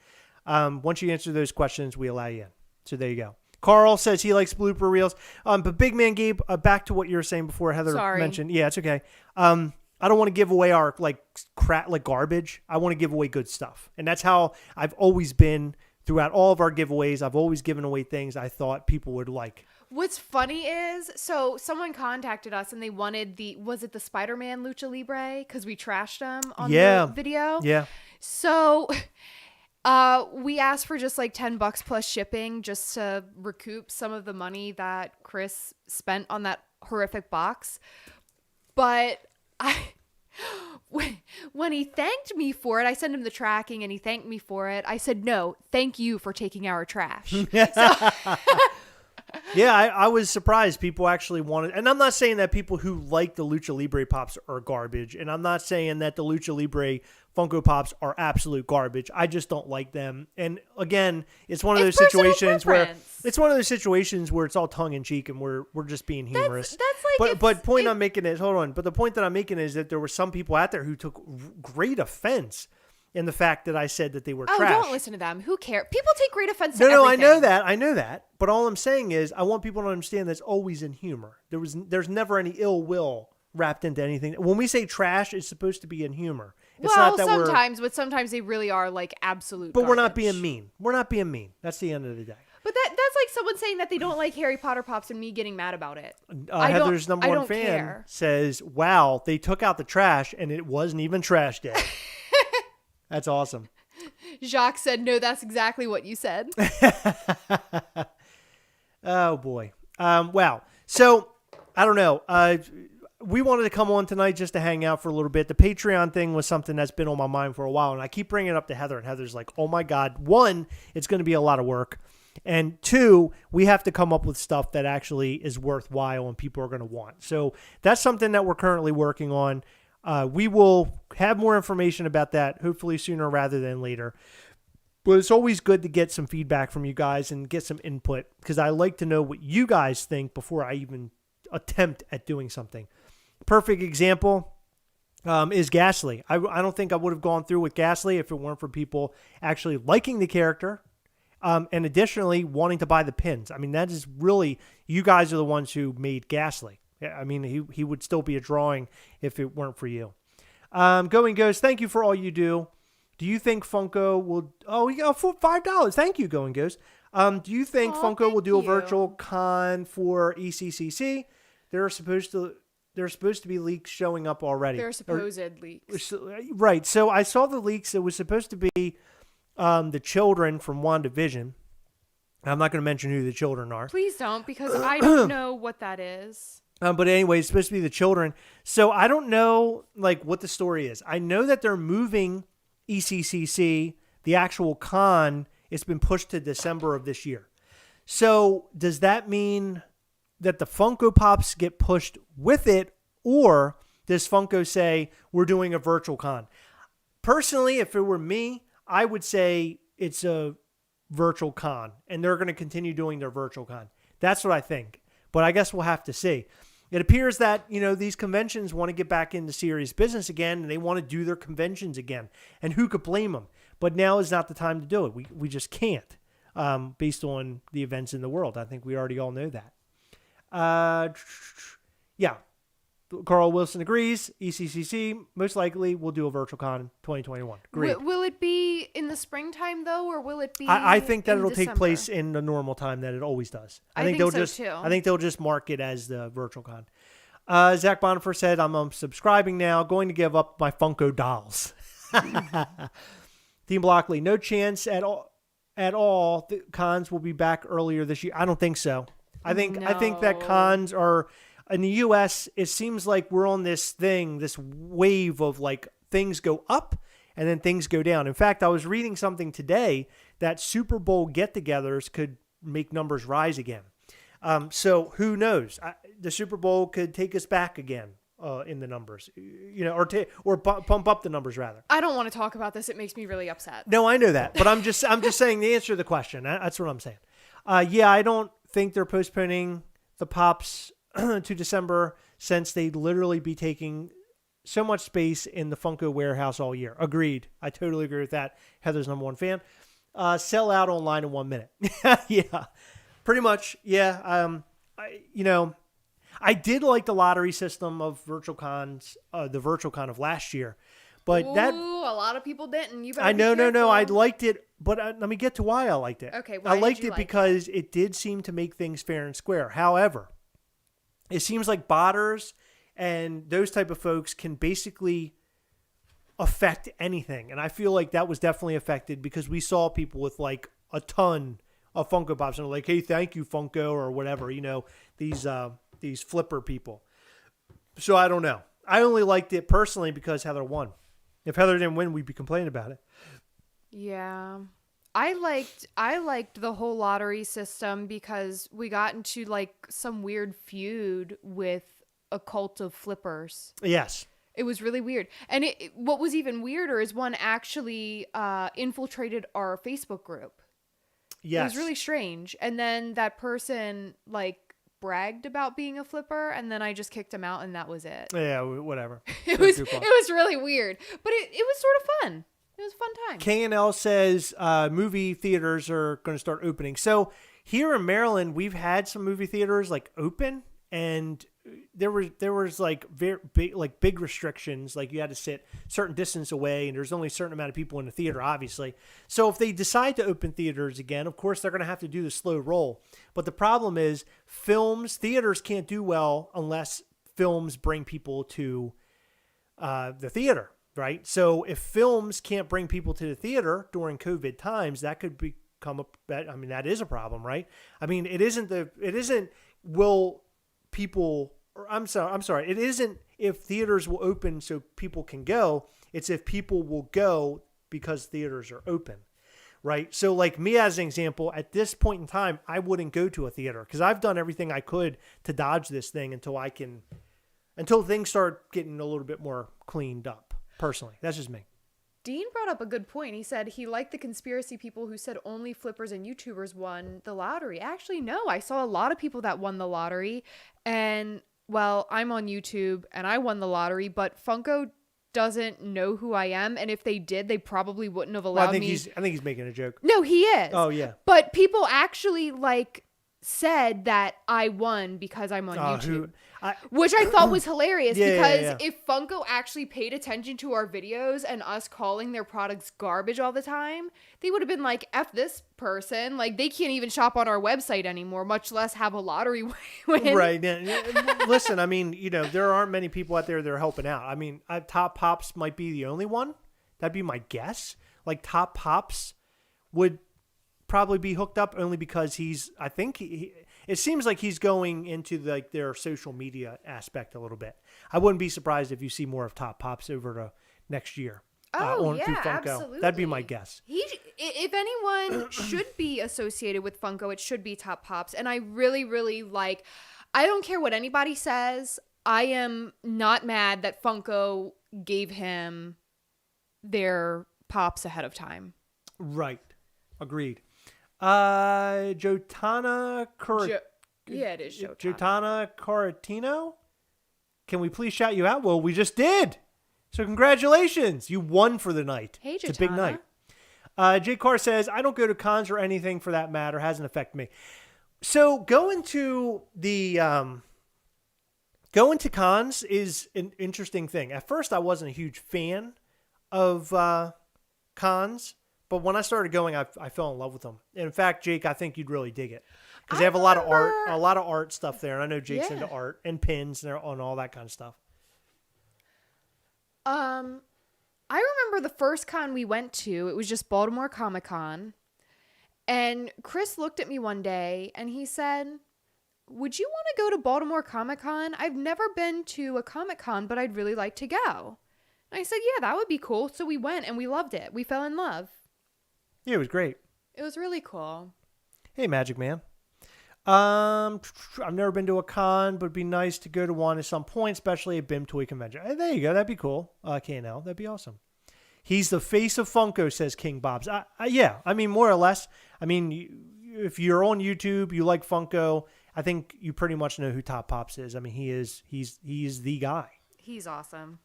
Once you answer those questions, we allow you in. So there you go. Carl says he likes blooper reels. But Big Man Gabe, back to what you were saying before Heather mentioned. Yeah, it's okay. I don't want to give away our like crap, like garbage. I want to give away good stuff. And that's how I've always been throughout all of our giveaways. I've always given away things I thought people would like.
What's funny is, so someone contacted us and they wanted was it the Spider-Man Lucha Libre? Because we trashed them on the video.
Yeah.
So we asked for just like $10 plus shipping just to recoup some of the money that Chris spent on that horrific box. But when he thanked me for it, I sent him the tracking and he thanked me for it. I said, no, thank you for taking our trash.
Yeah, I was surprised people actually wanted, and I'm not saying that people who like the Lucha Libre Pops are garbage, and I'm not saying that the Lucha Libre Funko Pops are absolute garbage. I just don't like them. And again, it's one of those situations where it's all tongue in cheek and we're just being humorous.
That's like
but the point I'm making is that there were some people out there who took great offense in the fact that I said that they were trash.
Don't listen to them. Who cares? People take great offense to everything.
No, I know that. But all I'm saying is I want people to understand that's always in humor. There's never any ill will wrapped into anything. When we say trash, it's supposed to be in humor. It's
well,
not that
but sometimes they really are like absolute.
But we're not
garbage.
being mean. We're not being mean. That's the end of the day.
But that's like someone saying that they don't like Harry Potter Pops and me getting mad about it.
Heather's number one fan
care.
says, "Wow, they took out the trash and it wasn't even trash day." That's awesome.
Jacques said, "No, that's exactly what you said."
Oh boy. Wow. So I don't know. We wanted to come on tonight just to hang out for a little bit. The Patreon thing was something that's been on my mind for a while, and I keep bringing it up to Heather, and Heather's like, "Oh my God, one, it's going to be a lot of work, and two, we have to come up with stuff that actually is worthwhile and people are going to want." So that's something that we're currently working on. We will have more information about that hopefully sooner rather than later. But it's always good to get some feedback from you guys and get some input, because I like to know what you guys think before I even attempt at doing something. Perfect example is Ghastly. I don't think I would have gone through with Ghastly if it weren't for people actually liking the character and additionally wanting to buy the pins. I mean, that is really, you guys are the ones who made Ghastly. I mean, he would still be a drawing if it weren't for you. Going Ghost, thank you for all you do. Do you think Funko will... Oh, you got $5. Thank you, Going Ghost. Do you think Funko will do a virtual con for ECCC? They're supposed to be leaks showing up already.
They're supposed leaks.
Right. So I saw the leaks. It was supposed to be the children from WandaVision. I'm not going to mention who the children are.
Please don't, because I don't know what that is.
But anyway, it's supposed to be the children. So I don't know like what the story is. I know that they're moving ECCC. The actual con, it's been pushed to December of this year. So does that mean that the Funko Pops get pushed with it, or does Funko say we're doing a virtual con? Personally, if it were me, I would say it's a virtual con, and they're going to continue doing their virtual con. That's what I think. But I guess we'll have to see. It appears that, these conventions want to get back into serious business again, and they want to do their conventions again. And who could blame them? But now is not the time to do it. We just can't, based on the events in the world. I think we already all know that. Yeah. Carl Wilson agrees. ECCC most likely will do a virtual con 2021. Great.
Will it be in the springtime though, or will it be?
I think that it'll
December?
take place in the normal time that it always does.
I think
they'll
so
just.
too.
I think they'll just mark it as the virtual con. Zach Bonifer said, "I'm subscribing now. Going to give up my Funko dolls." Team Blockley, no chance at all. The cons will be back earlier this year. I don't think so. I think that cons are in the U.S. It seems like we're on this wave of like things go up and then things go down. In fact, I was reading something today that Super Bowl get-togethers could make numbers rise again. So who knows? The Super Bowl could take us back again in the numbers, or pump up the numbers rather.
I don't want to talk about this. It makes me really upset.
No, I know that, but I'm just saying the answer to the question. That's what I'm saying. Yeah, I don't think they're postponing the Pops to December, since they'd literally be taking so much space in the Funko warehouse all year. Agreed. I totally agree with that. Heather's number one fan. Sell out online in 1 minute. Yeah, pretty much. Yeah. I did like the lottery system of virtual cons, the virtual con of last year, but
a lot of people didn't. You better
I know,
be careful.
no, I liked it, but let me get to why I liked it.
Okay,
I liked it because it did seem to make things fair and square. However, it seems like botters and those type of folks can basically affect anything, and I feel like that was definitely affected because we saw people with like a ton of Funko Pops and like, "Hey, thank you, Funko," or whatever. These flipper people. So I don't know. I only liked it personally because Heather won. If Heather didn't win, we'd be complaining about it.
Yeah. I liked the whole lottery system because we got into like some weird feud with a cult of flippers.
Yes.
It was really weird. And what was even weirder is one actually infiltrated our Facebook group.
Yes.
It was really strange. And then that person like bragged about being a flipper, and then I just kicked him out, and that was it.
Yeah, whatever.
It was really weird, but it was sort of fun. It was a fun time.
K&L says movie theaters are going to start opening. So here in Maryland, we've had some movie theaters like open, and there was like very big restrictions, like you had to sit certain distance away, and there's only a certain amount of people in the theater, obviously. So if they decide to open theaters again, of course they're going to have to do the slow roll. But the problem is theaters can't do well unless films bring people to the theater, right? So if films can't bring people to the theater during COVID times, that could that is a problem, right? I mean, it isn't if theaters will open so people can go, it's if people will go because theaters are open, right? So like me as an example, at this point in time, I wouldn't go to a theater because I've done everything I could to dodge this thing until things start getting a little bit more cleaned up. Personally, that's just me.
Dean brought up a good point. He said he liked the conspiracy people who said only flippers and YouTubers won the lottery. Actually, no, I saw a lot of people that won the lottery. And, well, I'm on YouTube and I won the lottery, but Funko doesn't know who I am. And if they did, they probably wouldn't have allowed me.
I think he's making a joke.
No, he is.
Oh, yeah.
But people actually, said that I won because I'm on YouTube. Which I thought was hilarious because if Funko actually paid attention to our videos and us calling their products garbage all the time, they would have been like, F this person. Like, they can't even shop on our website anymore, much less have a lottery win.
Right. Listen, I mean, there aren't many people out there that are helping out. I mean, Top Pops might be the only one. That'd be my guess. Like, Top Pops would probably be hooked up only because it seems like he's going into their social media aspect a little bit. I wouldn't be surprised if you see more of Top Pops over to next year.
Through
Funko.
Absolutely.
That'd be my guess.
If anyone should be associated with Funko, it should be Top Pops. And I really, really I don't care what anybody says. I am not mad that Funko gave him their Pops ahead of time.
Right. Agreed. Jotana
it is Jotana.
Jotana Caratino. Can we please shout you out? Well, we just did. So congratulations. You won for the night.
Hey, Jotana.
It's a big night. J. Carr says, I don't go to cons or anything for that matter. Hasn't affected me. So going to cons is an interesting thing. At first, I wasn't a huge fan of cons. But when I started going, I fell in love with them. In fact, Jake, I think you'd really dig it because they have a lot of art stuff there. And I know Jake's into art and pins and all that kind of stuff.
I remember the first con we went to. It was just Baltimore Comic-Con, and Chris looked at me one day and he said, "Would you want to go to Baltimore Comic-Con? I've never been to a Comic-Con, but I'd really like to go." And I said, "Yeah, that would be cool." So we went and we loved it. We fell in love.
Yeah, it was great.
It was really cool.
Hey, Magic Man. I've never been to a con, but it'd be nice to go to one at some point, especially a BIM toy convention. Hey, there you go. That'd be cool. K&L. That'd be awesome. He's the face of Funko, says King Bob's. Yeah, I mean, more or less. I mean, if you're on YouTube, you like Funko, I think you pretty much know who Top Pops is. I mean, he's the guy.
He's awesome.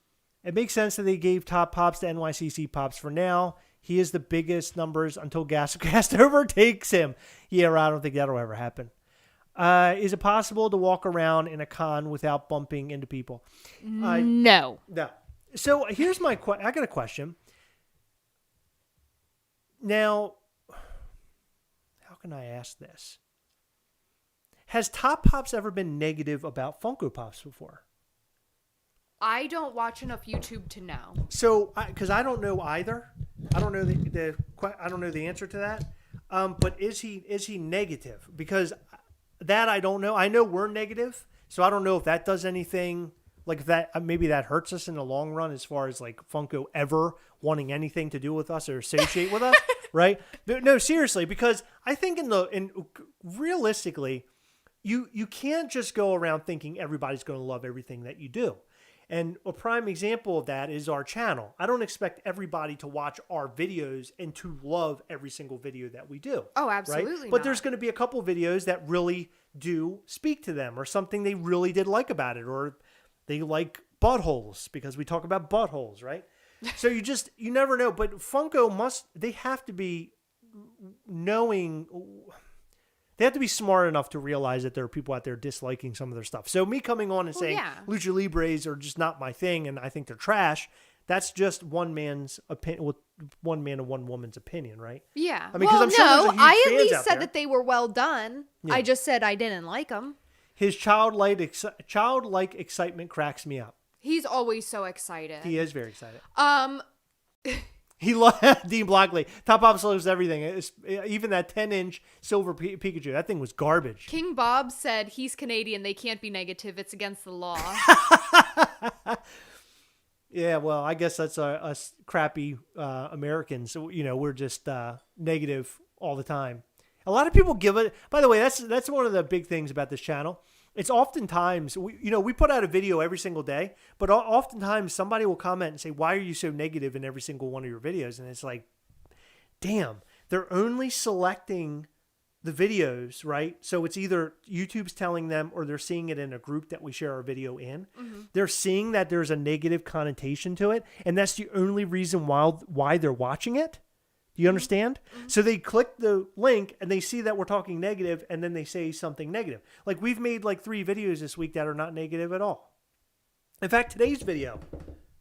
It makes sense that they gave Top Pops to NYCC Pops for now. He is the biggest numbers until Gastlecast overtakes him. Yeah, I don't think that'll ever happen. Is it possible to walk around in a con without bumping into people?
No.
No. So here's I got a question. Now, how can I ask this? Has Top Pops ever been negative about Funko Pops before?
I don't watch enough YouTube to know.
So, because I don't know either. I don't know I don't know the answer to that. But is he negative? Because that I don't know. I know we're negative, so I don't know if that does anything. Like that, maybe that hurts us in the long run as far as like Funko ever wanting anything to do with us or associate with us, right? No, seriously, because I think realistically, you can't just go around thinking everybody's going to love everything that you do. And a prime example of that is our channel. I don't expect everybody to watch our videos and to love every single video that we do.
Oh, absolutely.
Right? But there's going to be a couple videos that really do speak to them or something they really did like about it, or they like buttholes because we talk about buttholes, right? So you never know. But Funko they have to be knowing. They have to be smart enough to realize that there are people out there disliking some of their stuff. So me coming on and saying Lucha Libres are just not my thing and I think they're trash, that's just one man's opinion, with one man and one woman's opinion, right?
Yeah.
I mean, because I'm sure there's a huge
I at
fans
least
out
said
there.
that they were well done.
Yeah.
I just said I didn't like them.
His childlike excitement cracks me up.
He's always so excited.
He is very excited. He loves Dean Blockley. Top Pop loves everything. Even that 10-inch silver Pikachu. That thing was garbage.
King Bob said he's Canadian. They can't be negative. It's against the law.
Yeah, well, I guess that's us crappy Americans. So, we're just negative all the time. A lot of people give it. By the way, that's one of the big things about this channel. It's oftentimes, we put out a video every single day, but oftentimes somebody will comment and say, why are you so negative in every single one of your videos? And it's like, damn, they're only selecting the videos, right? So it's either YouTube's telling them or they're seeing it in a group that we share our video in. Mm-hmm. They're seeing that there's a negative connotation to it. And that's the only reason why they're watching it. Do you understand? Mm-hmm. So they click the link and they see that we're talking negative and then they say something negative. Like we've made like 3 videos this week that are not negative at all. In fact, today's video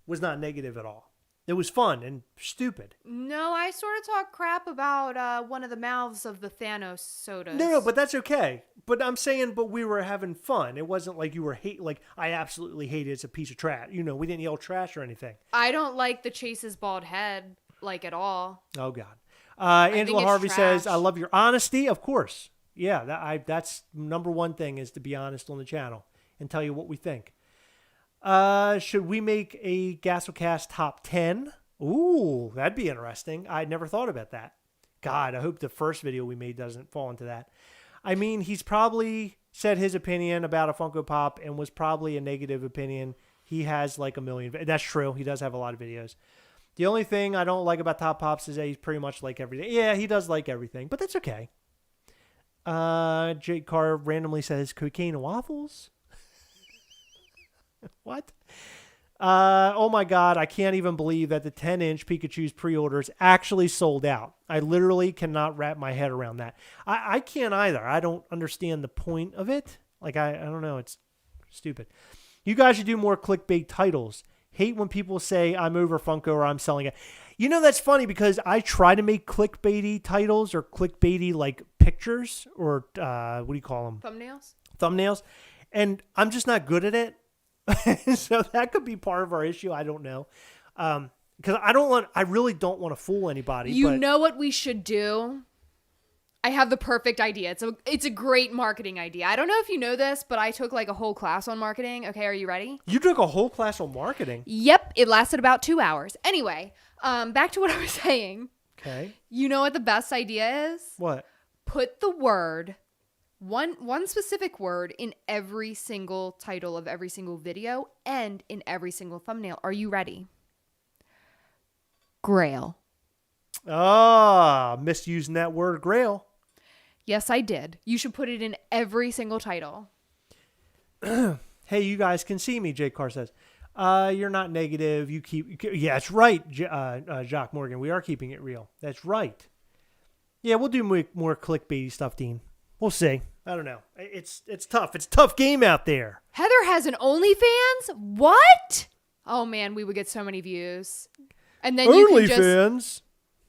was not negative at all. It was fun and stupid.
No, I sort of talk crap about one of the mouths of the Thanos sodas.
No, but that's okay. But I'm saying, we were having fun. It wasn't like you were like, I absolutely hate it. It's a piece of trash. We didn't yell trash or anything.
I don't like the Chase's bald head. Like at all.
Oh God. Angela Harvey says, I love your honesty. Of course. Yeah. That's number one thing is to be honest on the channel and tell you what we think. Should we make a Gastlecast top 10? Ooh, that'd be interesting. I never thought about that. God, I hope the first video we made doesn't fall into that. I mean, he's probably said his opinion about a Funko Pop and was probably a negative opinion. He has like 1 million. That's true. He does have a lot of videos. The only thing I don't like about Top Pops is that he's pretty much like everything. Yeah, he does like everything, but that's okay. Jake Carr randomly says cocaine and waffles. What? Oh my God, I can't even believe that the 10-inch Pikachu's pre-orders actually sold out. I literally cannot wrap my head around that. I can't either. I don't understand the point of it. Like, I don't know. It's stupid. You guys should do more clickbait titles. Hate when people say I'm over Funko or I'm selling it. That's funny because I try to make clickbaity titles or clickbaity like pictures or what do you call them? Thumbnails. And I'm just not good at it. So that could be part of our issue. I don't know. Because I really don't want to fool anybody.
You know what we should do? I have the perfect idea. It's a great marketing idea. I don't know if you know this, but I took like a whole class on marketing. Okay, are you ready?
You took a whole class on marketing?
Yep, it lasted about 2 hours. Anyway, back to what I was saying.
Okay.
You know what the best idea is?
What?
Put the word, one specific word in every single title of every single video and in every single thumbnail. Are you ready? Grail.
Misusing that word grail.
Yes, I did. You should put it in every single title.
Hey, you guys can see me, Jake Carr says. You're not negative. Yeah, that's right, Jacques Morgan. We are keeping it real. That's right. Yeah, we'll do more clickbaity stuff, Dean. We'll see. I don't know. It's tough. It's a tough game out there.
Heather has an OnlyFans? What? Oh, man, we would get so many views. And then you could just...
OnlyFans?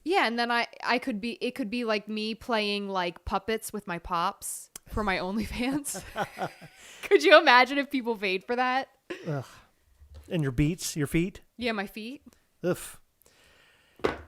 Yeah, and then it could be like me playing like puppets with my pops for my OnlyFans. Could you imagine if people paid for that?
Ugh. And your feet?
Yeah, my feet.
Ugh.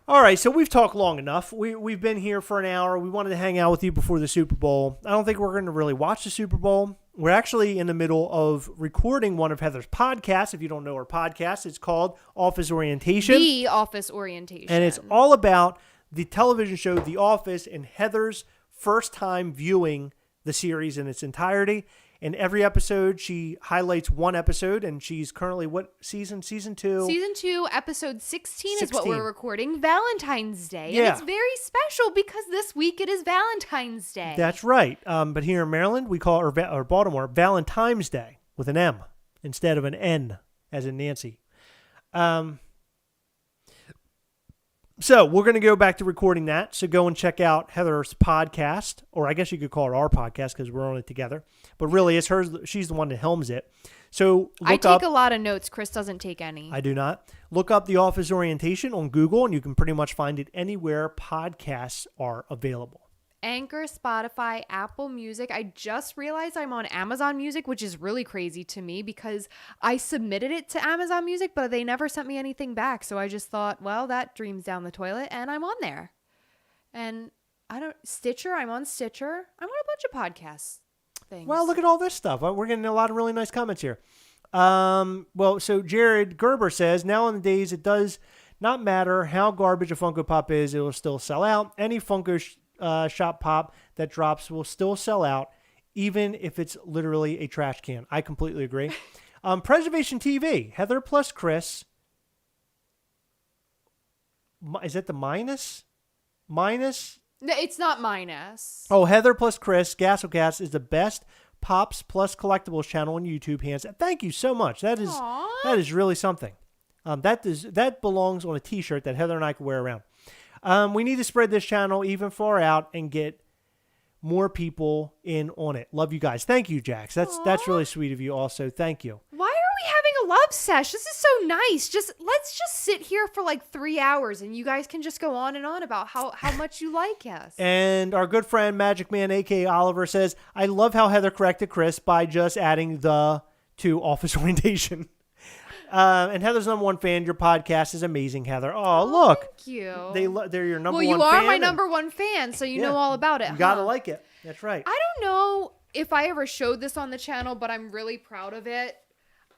All right, so we've talked long enough. We've been here for an hour. We wanted to hang out with you before the Super Bowl. I don't think we're going to really watch the Super Bowl. We're actually in the middle of recording one of Heather's podcasts. If you don't know her podcast, it's called Office Orientation.
The Office Orientation.
And it's all about the television show The Office and Heather's first time viewing the series in its entirety. In every episode, she highlights one episode, and she's currently what season? Season 2?
Season 2, episode 16 is what we're recording. Valentine's Day.
Yeah.
And it's very special because this week it is Valentine's Day.
That's right. But here in Maryland, we call it, or Baltimore, Valentine's Day with an M instead of an N, as in Nancy. So we're going to go back to recording that. So go and check out Heather's podcast, or I guess you could call it our podcast because we're on it together. But really, it's hers. She's the one that helms it. So
I
look
take
up.
a lot of notes. Chris doesn't take any.
I do not. Look up The Office Orientation on Google, and you can pretty much find it anywhere podcasts are available.
Anchor, Spotify, Apple Music. I just realized I'm on Amazon Music, which is really crazy to me because I submitted it to Amazon Music, but they never sent me anything back. So I just thought, well, that dream's down the toilet, and I'm on there. And Stitcher, I'm on Stitcher. I'm on a bunch of podcast things.
Well, look at all this stuff. We're getting a lot of really nice comments here. So Jared Gerber says, nowadays it does not matter how garbage a Funko Pop is, it will still sell out. Any Funko shop pop that drops will still sell out, even if it's literally a trash can. I completely agree. Preservation TV, Heather plus Chris. Is it the minus? Minus?
No, it's not minus.
Oh, Heather plus Chris, Gastlecast is the best Pops plus collectibles channel on YouTube. Hands. Thank you so much. That is really something. That belongs on a T-shirt that Heather and I can wear around. We need to spread this channel even far out and get more people in on it. Love you guys. Thank you, Jax. That's really sweet of you also. Thank you.
Why are we having a love sesh? This is so nice. Let's just sit here for like 3 hours and you guys can just go on and on about how much you like us.
And our good friend Magic Man, a.k.a. Oliver, says, I love how Heather corrected Chris by just adding the to Office Orientation. And Heather's #1 fan. Your podcast is amazing, Heather. Oh, look.
Thank you.
They're your number one fan.
Well, you are my #1 fan, so you know all about it.
You gotta like it. That's right.
I don't know if I ever showed this on the channel, but I'm really proud of it.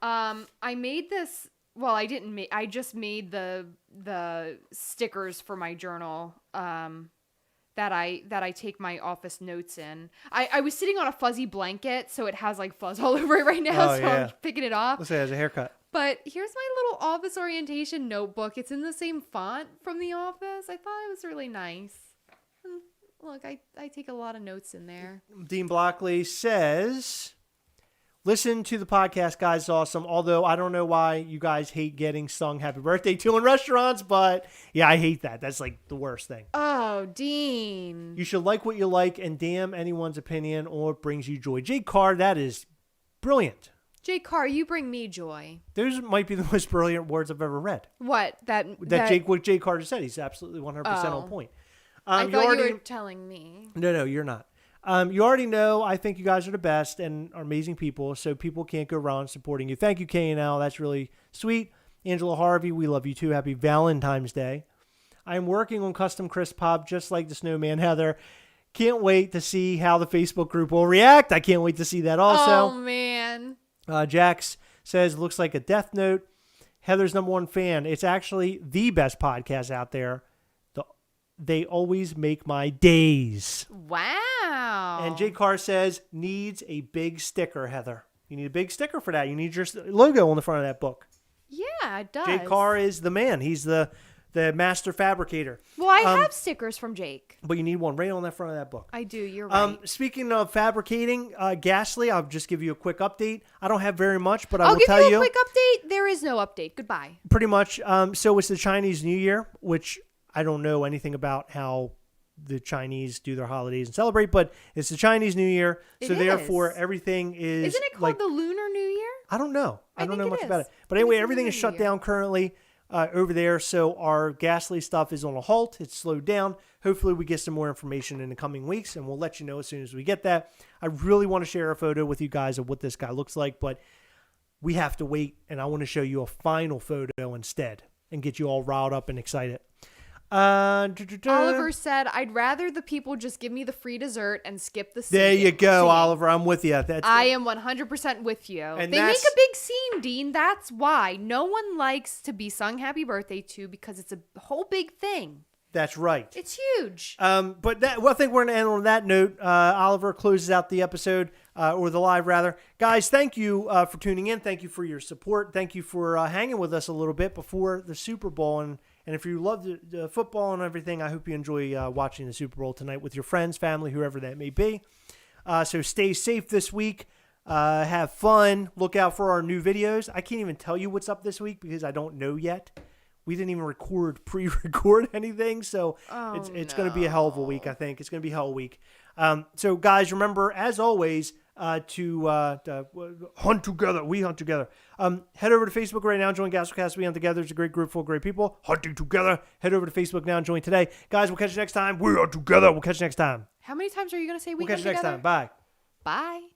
I made this. Well, I didn't make. I just made the stickers for my journal. That I take my office notes in. I was sitting on a fuzzy blanket, so it has like fuzz all over it right now. I'm picking it off.
Let's say it has a haircut.
But here's my little office orientation notebook. It's in the same font from The Office. I thought it was really nice. Look, I take a lot of notes in there.
Dean Blockley says, listen to the podcast, guys. It's awesome. Although I don't know why you guys hate getting sung happy birthday to in restaurants, but yeah, I hate that. That's like the worst thing.
Oh, Dean.
You should like what you like and damn anyone's opinion or what brings you joy. Jake Carr, that is brilliant.
Jake Carr, you bring me joy.
Those might be the most brilliant words I've ever read.
What?
What Jake Carr just said. He's absolutely 100% on point.
I thought you were telling me.
No, you're not. You already know I think you guys are the best and are amazing people, so people can't go wrong supporting you. Thank you, K&L. That's really sweet. Angela Harvey, we love you too. Happy Valentine's Day. I'm working on custom Chris Pop just like the Snowman Heather. Can't wait to see how the Facebook group will react. I can't wait to see that also.
Oh, man.
Jax says, looks like a Death Note. Heather's #1 fan. It's actually the best podcast out there. They always make my days.
Wow.
And Jay Carr says, needs a big sticker, Heather. You need a big sticker for that. You need your logo on the front of that book.
Yeah, it does.
Jay Carr is the man. He's the master fabricator.
Well, I have stickers from Jake.
But you need one right on the front of that book.
I do. You're right.
Speaking of fabricating, Ghastly, I'll just give you a quick update. I don't have very much, but I'll tell you.
I'll give you a quick update. There is no update. Goodbye.
Pretty much. So it's the Chinese New Year, which I don't know anything about how the Chinese do their holidays and celebrate, but it's the Chinese New Year. So therefore, everything is.
Isn't it called the Lunar New Year?
I don't know. I don't know much about it. But
I
anyway,
think it's
everything is shut down currently over there. So our Ghastly stuff is on a halt. It's slowed down. Hopefully we get some more information in the coming weeks, and we'll let you know as soon as we get that. I really want to share a photo with you guys of what this guy looks like, but we have to wait, and I want to show you a final photo instead and get you all riled up and excited.
Oliver said, I'd rather the people just give me the free dessert and skip the scene.
There you go, Oliver. I'm with you.
I am 100% with you.
And
they make a big scene, Dean. That's why. No one likes to be sung happy birthday to because it's a whole big thing.
That's right.
It's huge.
But I think we're going to end on that note. Oliver closes out the episode, or the live rather. Guys, thank you for tuning in. Thank you for your support. Thank you for hanging with us a little bit before the Super Bowl. And if you love the football and everything, I hope you enjoy watching the Super Bowl tonight with your friends, family, whoever that may be. So stay safe this week. Have fun. Look out for our new videos. I can't even tell you what's up this week because I don't know yet. we didn't even pre-record anything, so it's going to be a hell of a week. I think it's going to be a hell of a week. So guys, remember as always to hunt together. We hunt together. Head over to Facebook right now. Join Gastlecast. We hunt together. It's a great group full of great people hunting together. Head over to Facebook now and join today, guys. We'll catch you next time. We are together. We'll catch you next time.
How many times are you going to say we
We'll catch
hunt
you next
together?
time. Bye.
Bye.